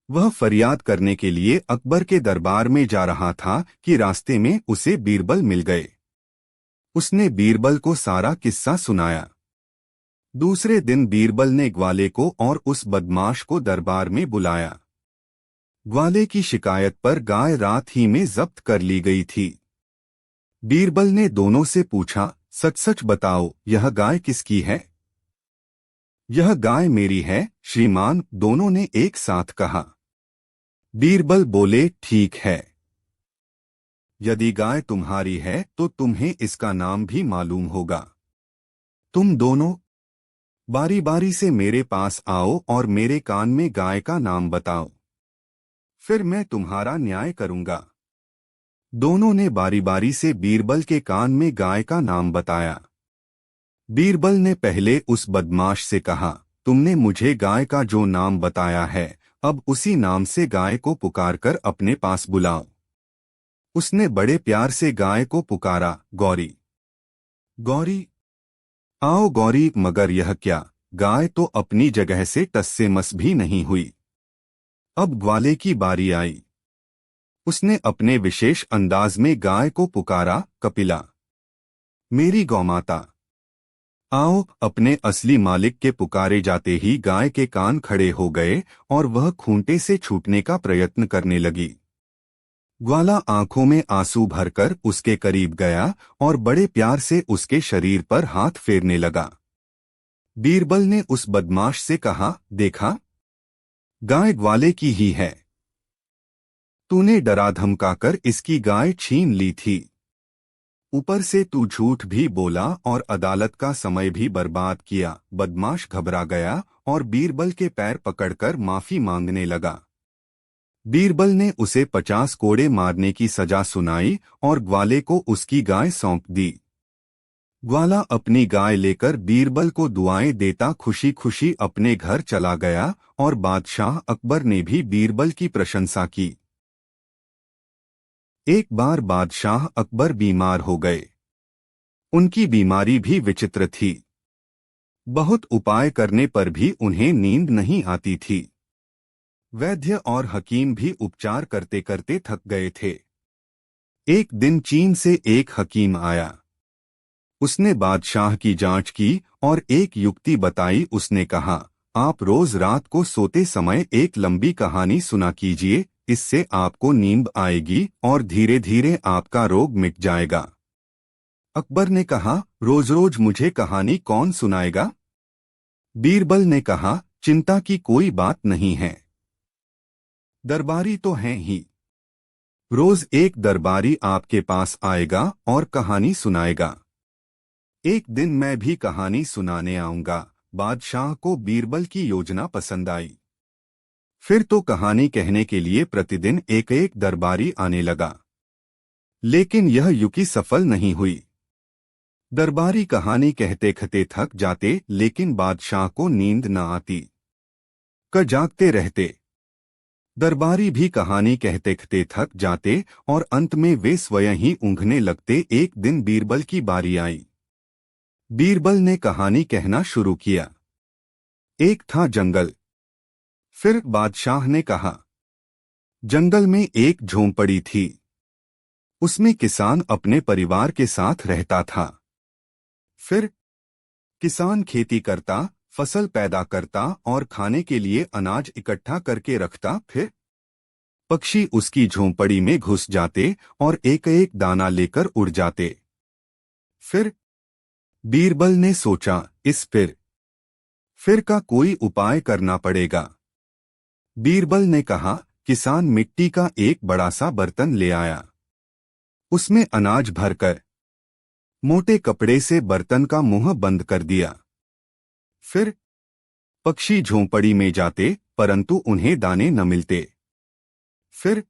वह फरियाद करने के लिए अकबर के दरबार में जा रहा था कि रास्ते में उसे बीरबल मिल गए। उसने बीरबल को सारा किस्सा सुनाया। दूसरे दिन बीरबल ने ग्वाले को और उस बदमाश को दरबार में बुलाया। ग्वाले की शिकायत पर गाय रात ही में जब्त कर ली गई थी। बीरबल ने दोनों से पूछा, सच सच बताओ, यह गाय किसकी है? यह गाय मेरी है श्रीमान, दोनों ने एक साथ कहा। बीरबल बोले, ठीक है। यदि गाय तुम्हारी है तो तुम्हें इसका नाम भी मालूम होगा। तुम दोनों बारी बारी से मेरे पास आओ और मेरे कान में गाय का नाम बताओ, फिर मैं तुम्हारा न्याय करूंगा। दोनों ने बारी बारी से बीरबल के कान में गाय का नाम बताया। बीरबल ने पहले उस बदमाश से कहा, तुमने मुझे गाय का जो नाम बताया है, अब उसी नाम से गाय को पुकारकर अपने पास बुलाओ। उसने बड़े प्यार से गाय को पुकारा, गौरी गौरी, आओ गौरी। मगर यह क्या, गाय तो अपनी जगह से टस से मस भी नहीं हुई। अब ग्वाले की बारी आई। उसने अपने विशेष अंदाज में गाय को पुकारा, कपिला, मेरी गौमाता, आओ। अपने असली मालिक के पुकारे जाते ही गाय के कान खड़े हो गए और वह खूंटे से छूटने का प्रयत्न करने लगी। ग्वाला आंखों में आंसू भरकर उसके करीब गया और बड़े प्यार से उसके शरीर पर हाथ फेरने लगा। बीरबल ने उस बदमाश से कहा, देखा, गाय ग्वाले की ही है। तूने डरा धमकाकर इसकी गाय छीन ली थी। ऊपर से तू झूठ भी बोला और अदालत का समय भी बर्बाद किया। बदमाश घबरा गया और बीरबल के पैर पकड़कर माफी मांगने लगा। बीरबल ने उसे 50 कोड़े मारने की सजा सुनाई और ग्वाले को उसकी गाय सौंप दी। ग्वाला अपनी गाय लेकर बीरबल को दुआएं देता खुशी खुशी अपने घर चला गया और बादशाह अकबर ने भी बीरबल की प्रशंसा की। एक बार बादशाह अकबर बीमार हो गए। उनकी बीमारी भी विचित्र थी। बहुत उपाय करने पर भी उन्हें नींद नहीं आती थी। वैद्य और हकीम भी उपचार करते करते थक गए थे। एक दिन चीन से एक हकीम आया। उसने बादशाह की जांच की और एक युक्ति बताई। उसने कहा, आप रोज रात को सोते समय एक लंबी कहानी सुना कीजिए, इससे आपको नींद आएगी और धीरे धीरे आपका रोग मिट जाएगा। अकबर ने कहा, रोज रोज मुझे कहानी कौन सुनाएगा? बीरबल ने कहा, चिंता की कोई बात नहीं है, दरबारी तो हैं ही। रोज एक दरबारी आपके पास आएगा और कहानी सुनाएगा। एक दिन मैं भी कहानी सुनाने आऊंगा। बादशाह को बीरबल की योजना पसंद आई। फिर तो कहानी कहने के लिए प्रतिदिन एक एक दरबारी आने लगा। लेकिन यह युक्ति सफल नहीं हुई। दरबारी कहानी कहते कहते थक जाते, लेकिन बादशाह को नींद न आती। जागते रहते। दरबारी भी कहानी कहते कहते थक जाते और अंत में वे स्वयं ही ऊँघने लगते। एक दिन बीरबल की बारी आई। बीरबल ने कहानी कहना शुरू किया। एक था जंगल। फिर बादशाह ने कहा, जंगल में एक झोंपड़ी थी। उसमें किसान अपने परिवार के साथ रहता था। फिर किसान खेती करता, फसल पैदा करता और खाने के लिए अनाज इकट्ठा करके रखता। फिर पक्षी उसकी झोंपड़ी में घुस जाते और एक एक दाना लेकर उड़ जाते। फिर बीरबल ने सोचा, इस फिर का कोई उपाय करना पड़ेगा। बीरबल ने कहा, किसान मिट्टी का एक बड़ा सा बर्तन ले आया। उसमें अनाज भरकर मोटे कपड़े से बर्तन का मुंह बंद कर दिया। फिर पक्षी झोंपड़ी में जाते, परंतु उन्हें दाने न मिलते। फिर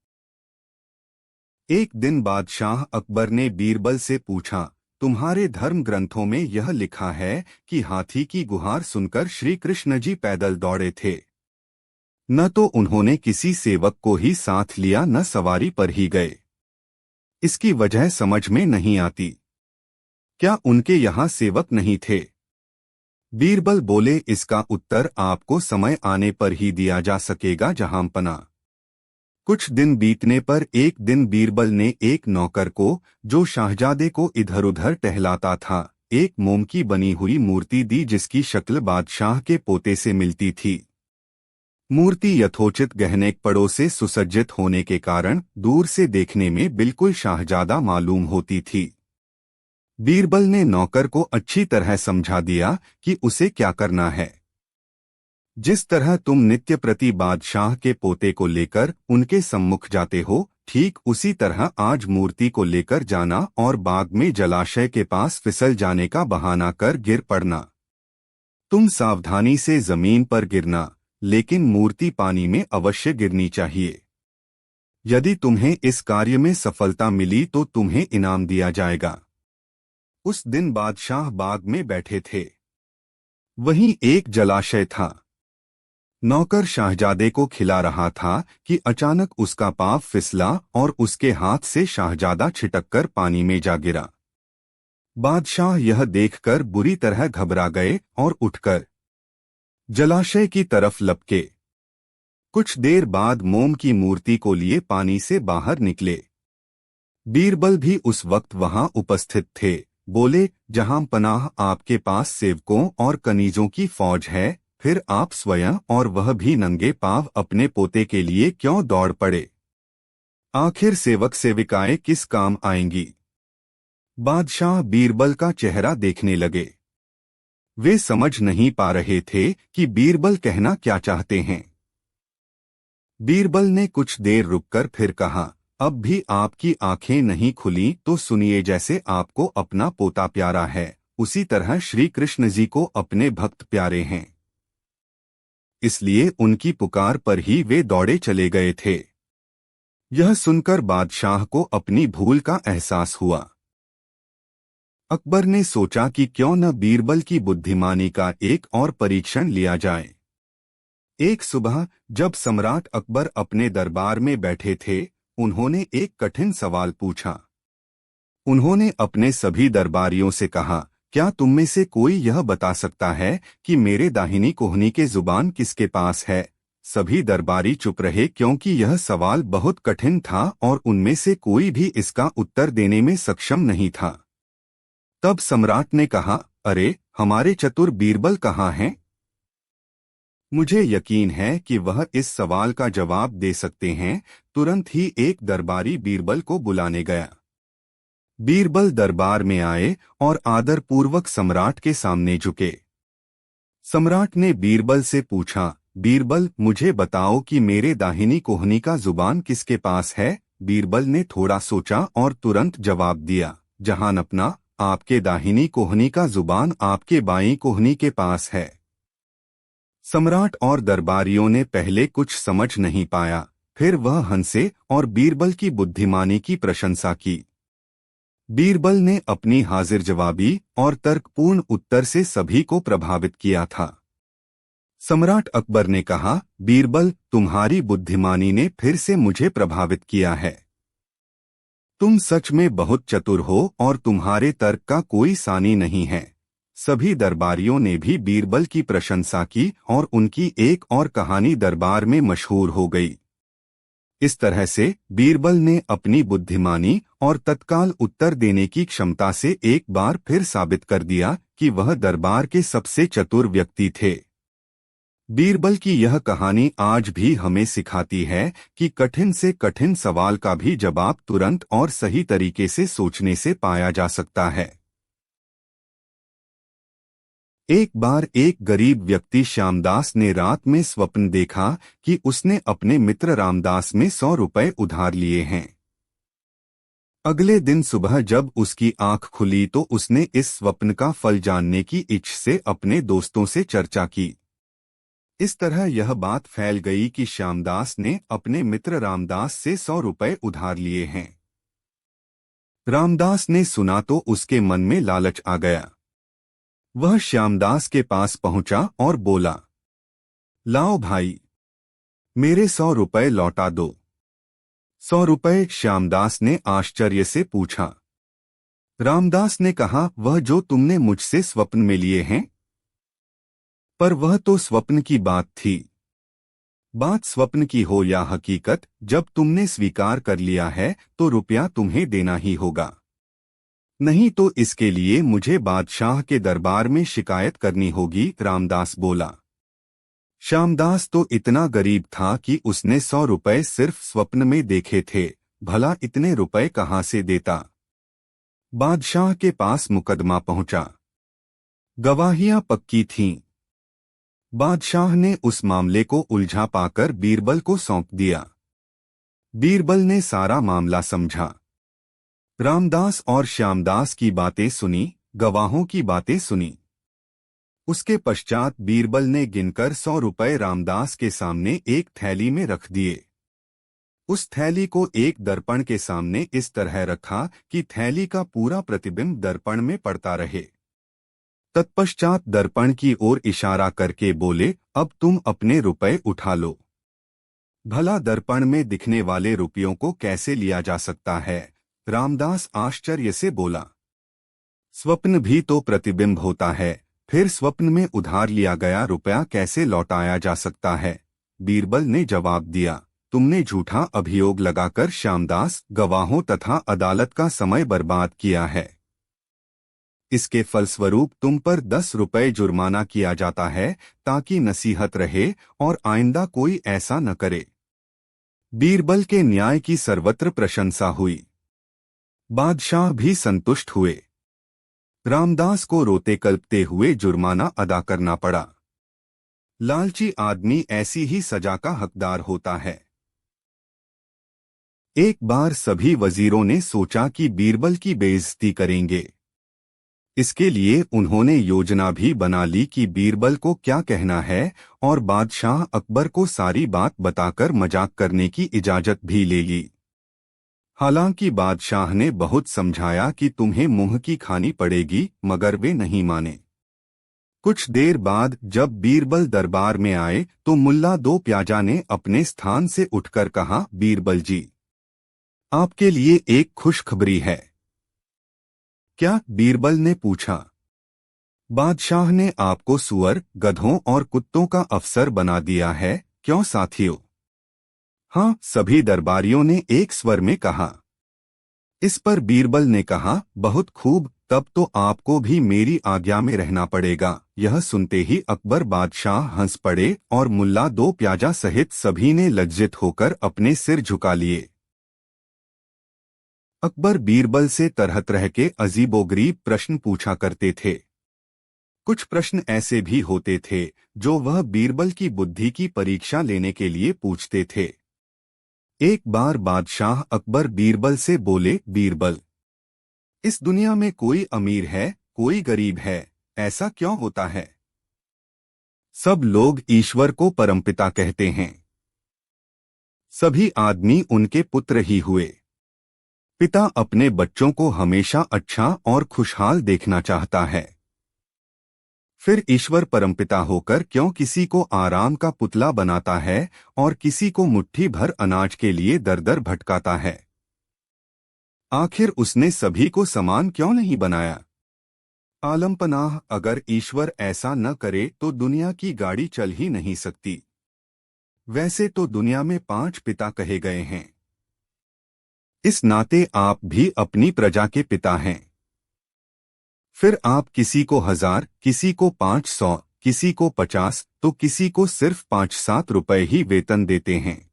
एक दिन बादशाह अकबर ने बीरबल से पूछा, तुम्हारे धर्म ग्रंथों में यह लिखा है कि हाथी की गुहार सुनकर श्री कृष्ण जी पैदल दौड़े थे। न तो उन्होंने किसी सेवक को ही साथ लिया, न सवारी पर ही गए। इसकी वजह समझ में नहीं आती। क्या उनके यहाँ सेवक नहीं थे? बीरबल बोले, इसका उत्तर आपको समय आने पर ही दिया जा सकेगा जहांपना। कुछ दिन बीतने पर एक दिन बीरबल ने एक नौकर को, जो शाहजादे को इधर उधर टहलाता था, एक मोम की बनी हुई मूर्ति दी जिसकी शक्ल बादशाह के पोते से मिलती थी। मूर्ति यथोचित गहने कपड़ों से सुसज्जित होने के कारण दूर से देखने में बिल्कुल शाहजादा मालूम होती थी। बीरबल ने नौकर को अच्छी तरह समझा दिया कि उसे क्या करना है। जिस तरह तुम नित्य प्रति बादशाह के पोते को लेकर उनके सम्मुख जाते हो, ठीक उसी तरह आज मूर्ति को लेकर जाना और बाग में जलाशय के पास फिसल जाने का बहाना कर गिर पड़ना। तुम सावधानी से जमीन पर गिरना, लेकिन मूर्ति पानी में अवश्य गिरनी चाहिए। यदि तुम्हें इस कार्य में सफलता मिली तो तुम्हें इनाम दिया जाएगा। उस दिन बादशाह बाग में बैठे थे। वहीं एक जलाशय था। नौकर शाहजादे को खिला रहा था कि अचानक उसका पांव फिसला और उसके हाथ से शाहजादा छिटककर पानी में जा गिरा। बादशाह यह देखकर बुरी तरह घबरा गए और उठकर जलाशय की तरफ लपके। कुछ देर बाद मोम की मूर्ति को लिए पानी से बाहर निकले। बीरबल भी उस वक्त वहां उपस्थित थे। बोले, जहां पनाह आपके पास सेवकों और कनीजों की फौज है, फिर आप स्वयं और वह भी नंगे पांव अपने पोते के लिए क्यों दौड़ पड़े? आखिर सेवक सेविकाएं किस काम आएंगी? बादशाह बीरबल का चेहरा देखने लगे। वे समझ नहीं पा रहे थे कि बीरबल कहना क्या चाहते हैं। बीरबल ने कुछ देर रुककर फिर कहा, अब भी आपकी आंखें नहीं खुली तो सुनिए, जैसे आपको अपना पोता प्यारा है, उसी तरह श्री कृष्ण जी को अपने भक्त प्यारे हैं। इसलिए उनकी पुकार पर ही वे दौड़े चले गए थे। यह सुनकर बादशाह को अपनी भूल का एहसास हुआ। अकबर ने सोचा कि क्यों न बीरबल की बुद्धिमानी का एक और परीक्षण लिया जाए। एक सुबह जब सम्राट अकबर अपने दरबार में बैठे थे, उन्होंने एक कठिन सवाल पूछा। उन्होंने अपने सभी दरबारियों से कहा क्या तुम में से कोई यह बता सकता है कि मेरे दाहिनी कोहनी के जुबान किसके पास है? सभी दरबारी चुप रहे क्योंकि यह सवाल बहुत कठिन था और उनमें से कोई भी इसका उत्तर देने में सक्षम नहीं था। तब सम्राट ने कहा, अरे, हमारे चतुर बीरबल कहाँ हैं? मुझे यकीन है कि वह इस सवाल का जवाब दे सकते हैं। तुरंत ही एक दरबारी बीरबल को बुलाने गया। बीरबल दरबार में आए और आदरपूर्वक सम्राट के सामने झुके। सम्राट ने बीरबल से पूछा, बीरबल, मुझे बताओ कि मेरे दाहिनी कोहनी का जुबान किसके पास है? बीरबल ने थोड़ा सोचा और तुरंत जवाब दिया, जहांपना, आपके दाहिनी कोहनी का जुबान आपके बाईं कोहनी के पास है। सम्राट और दरबारियों ने पहले कुछ समझ नहीं पाया, फिर वह हंसे और बीरबल की बुद्धिमानी की प्रशंसा की। बीरबल ने अपनी हाजिर जवाबी और तर्कपूर्ण उत्तर से सभी को प्रभावित किया था। सम्राट अकबर ने कहा, बीरबल, तुम्हारी बुद्धिमानी ने फिर से मुझे प्रभावित किया है। तुम सच में बहुत चतुर हो और तुम्हारे तर्क का कोई सानी नहीं है। सभी दरबारियों ने भी बीरबल की प्रशंसा की और उनकी एक और कहानी दरबार में मशहूर हो गई। इस तरह से बीरबल ने अपनी बुद्धिमानी और तत्काल उत्तर देने की क्षमता से एक बार फिर साबित कर दिया कि वह दरबार के सबसे चतुर व्यक्ति थे। बीरबल की यह कहानी आज भी हमें सिखाती है कि कठिन से कठिन सवाल का भी जवाब तुरंत और सही तरीके से सोचने से पाया जा सकता है। एक बार एक गरीब व्यक्ति श्यामदास ने रात में स्वप्न देखा कि उसने अपने मित्र रामदास में 100 रुपए उधार लिए हैं। अगले दिन सुबह जब उसकी आंख खुली तो उसने इस स्वप्न का फल जानने की इच्छा से अपने दोस्तों से चर्चा की। इस तरह यह बात फैल गई कि श्यामदास ने अपने मित्र रामदास से 100 रुपए उधार लिए हैं। रामदास ने सुना तो उसके मन में लालच आ गया। वह श्यामदास के पास पहुंचा और बोला, लाओ भाई, मेरे 100 रुपए लौटा दो। 100 रुपए? श्यामदास ने आश्चर्य से पूछा। रामदास ने कहा, वह जो तुमने मुझसे स्वप्न में लिए हैं। पर वह तो स्वप्न की बात थी। बात स्वप्न की हो या हकीकत, जब तुमने स्वीकार कर लिया है तो रुपया तुम्हें देना ही होगा, नहीं तो इसके लिए मुझे बादशाह के दरबार में शिकायत करनी होगी। रामदास बोला। श्यामदास तो इतना गरीब था कि उसने 100 रुपए सिर्फ स्वप्न में देखे थे, भला इतने रुपए कहाँ से देता। बादशाह के पास मुकदमा पहुंचा। गवाहियां पक्की थीं। बादशाह ने उस मामले को उलझा पाकर बीरबल को सौंप दिया। बीरबल ने सारा मामला समझा। रामदास और श्यामदास की बातें सुनी, गवाहों की बातें सुनी। उसके पश्चात बीरबल ने गिनकर 100 रुपए रामदास के सामने एक थैली में रख दिए। उस थैली को एक दर्पण के सामने इस तरह रखा कि थैली का पूरा प्रतिबिंब दर्पण में पड़ता रहे। तत्पश्चात दर्पण की ओर इशारा करके बोले, अब तुम अपने रुपए उठा लो। भला दर्पण में दिखने वाले रुपयों को कैसे लिया जा सकता है? रामदास आश्चर्य से बोला। स्वप्न भी तो प्रतिबिंब होता है, फिर स्वप्न में उधार लिया गया रुपया कैसे लौटाया जा सकता है? बीरबल ने जवाब दिया, तुमने झूठा अभियोग लगाकर श्यामदास, गवाहों तथा अदालत का समय बर्बाद किया है। इसके फलस्वरूप तुम पर 10 रुपए जुर्माना किया जाता है, ताकि नसीहत रहे और आइंदा कोई ऐसा न करे। बीरबल के न्याय की सर्वत्र प्रशंसा हुई। बादशाह भी संतुष्ट हुए। रामदास को रोते कल्पते हुए जुर्माना अदा करना पड़ा। लालची आदमी ऐसी ही सजा का हकदार होता है। एक बार सभी वजीरों ने सोचा कि बीरबल की बेइज्जती करेंगे। इसके लिए उन्होंने योजना भी बना ली कि बीरबल को क्या कहना है और बादशाह अकबर को सारी बात बताकर मजाक करने की इजाजत भी ले ली। हालांकि बादशाह ने बहुत समझाया कि तुम्हें मुंह की खानी पड़ेगी, मगर वे नहीं माने। कुछ देर बाद जब बीरबल दरबार में आए तो मुल्ला दो प्याजा ने अपने स्थान से उठकर कहा, बीरबल जी, आपके लिए एक खुशखबरी है। क्या? बीरबल ने पूछा। बादशाह ने आपको सुअर, गधों और कुत्तों का अफसर बना दिया है, क्यों साथियों? हाँ, सभी दरबारियों ने एक स्वर में कहा। इस पर बीरबल ने कहा, बहुत खूब, तब तो आपको भी मेरी आज्ञा में रहना पड़ेगा। यह सुनते ही अकबर बादशाह हंस पड़े और मुल्ला दो प्याजा सहित सभी ने लज्जित होकर अपने सिर झुका लिए। अकबर बीरबल से तरह तरह के अजीबोगरीब प्रश्न पूछा करते थे। कुछ प्रश्न ऐसे भी होते थे जो वह बीरबल की बुद्धि की परीक्षा लेने के लिए पूछते थे। एक बार बादशाह अकबर बीरबल से बोले, बीरबल, इस दुनिया में कोई अमीर है, कोई गरीब है, ऐसा क्यों होता है? सब लोग ईश्वर को परमपिता कहते हैं। सभी आदमी उनके पुत्र ही हुए। पिता अपने बच्चों को हमेशा अच्छा और खुशहाल देखना चाहता है। फिर ईश्वर परमपिता होकर क्यों किसी को आराम का पुतला बनाता है और किसी को मुट्ठी भर अनाज के लिए दर दर भटकाता है? आखिर उसने सभी को समान क्यों नहीं बनाया? आलमपनाह, अगर ईश्वर ऐसा न करे तो दुनिया की गाड़ी चल ही नहीं सकती। वैसे तो दुनिया में 5 पिता कहे गए हैं। इस नाते आप भी अपनी प्रजा के पिता हैं। फिर आप किसी को 1000, किसी को 500, किसी को 50, तो किसी को सिर्फ 5-7 रुपए ही वेतन देते हैं,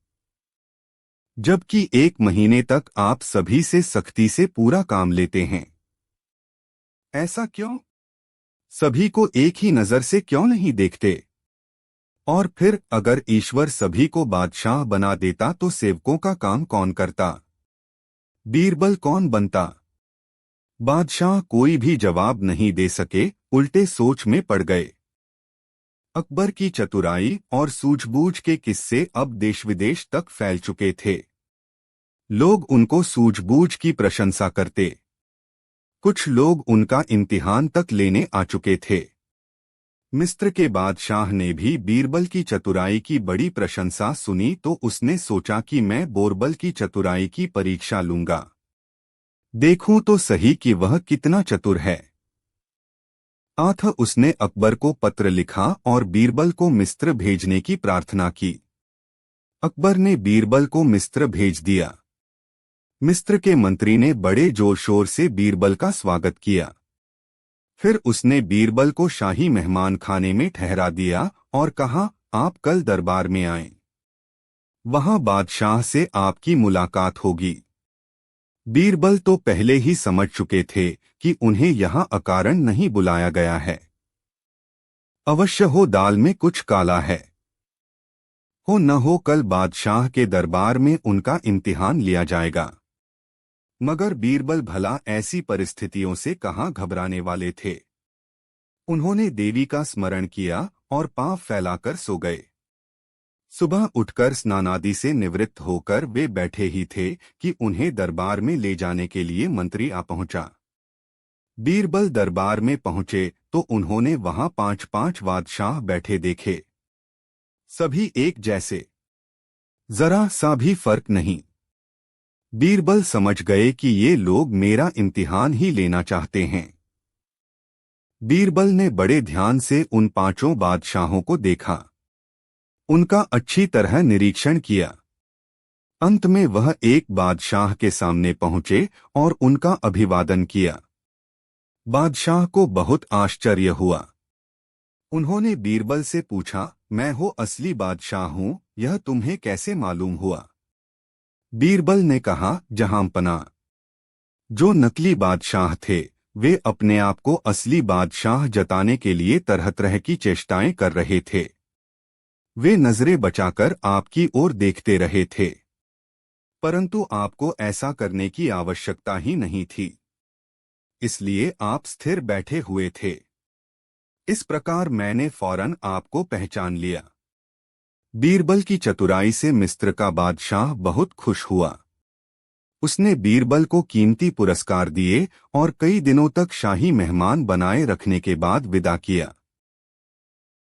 जबकि 1 महीने तक आप सभी से सख्ती से पूरा काम लेते हैं। ऐसा क्यों? सभी को एक ही नजर से क्यों नहीं देखते? और फिर अगर ईश्वर सभी को बादशाह बना देता तो सेवकों का काम कौन करता? बीरबल कौन बनता? बादशाह कोई भी जवाब नहीं दे सके, उल्टे सोच में पड़ गए। अकबर की चतुराई और सूझबूझ के किस्से अब देश विदेश तक फैल चुके थे। लोग उनको सूझबूझ की प्रशंसा करते। कुछ लोग उनका इम्तिहान तक लेने आ चुके थे। मिस्र के बादशाह ने भी बीरबल की चतुराई की बड़ी प्रशंसा सुनी तो उसने सोचा कि मैं बोरबल की चतुराई की परीक्षा लूंगा, देखूं तो सही कि वह कितना चतुर है। आथ उसने अकबर को पत्र लिखा और बीरबल को मिस्र भेजने की प्रार्थना की। अकबर ने बीरबल को मिस्र भेज दिया। मिस्र के मंत्री ने बड़े जोर शोर से बीरबल का स्वागत किया। फिर उसने बीरबल को शाही मेहमान खाने में ठहरा दिया और कहा, आप कल दरबार में आएं। वहां बादशाह से आपकी मुलाकात होगी। बीरबल तो पहले ही समझ चुके थे कि उन्हें यहाँ अकारण नहीं बुलाया गया है। अवश्य हो दाल में कुछ काला है। हो न हो कल बादशाह के दरबार में उनका इम्तिहान लिया जाएगा। मगर बीरबल भला ऐसी परिस्थितियों से कहाँ घबराने वाले थे। उन्होंने देवी का स्मरण किया और पांव फैलाकर सो गए। सुबह उठकर स्नानादि से निवृत्त होकर वे बैठे ही थे कि उन्हें दरबार में ले जाने के लिए मंत्री आ पहुंचा। बीरबल दरबार में पहुंचे तो उन्होंने वहां 5-5 बादशाह बैठे देखे। सभी एक जैसे, जरा सा भी फर्क नहीं। बीरबल समझ गए कि ये लोग मेरा इम्तिहान ही लेना चाहते हैं। बीरबल ने बड़े ध्यान से उन 5 बादशाहों को देखा, उनका अच्छी तरह निरीक्षण किया। अंत में वह एक बादशाह के सामने पहुंचे और उनका अभिवादन किया। बादशाह को बहुत आश्चर्य हुआ। उन्होंने बीरबल से पूछा, मैं हो असली बादशाह हूं, यह तुम्हें कैसे मालूम हुआ? बीरबल ने कहा, जहांपना, जो नकली बादशाह थे वे अपने आप को असली बादशाह जताने के लिए तरह तरह की चेष्टाएं कर रहे थे। वे नजरें बचाकर आपकी ओर देखते रहे थे, परंतु आपको ऐसा करने की आवश्यकता ही नहीं थी, इसलिए आप स्थिर बैठे हुए थे। इस प्रकार मैंने फौरन आपको पहचान लिया। बीरबल की चतुराई से मिस्र का बादशाह बहुत खुश हुआ। उसने बीरबल को कीमती पुरस्कार दिए और कई दिनों तक शाही मेहमान बनाए रखने के बाद विदा किया।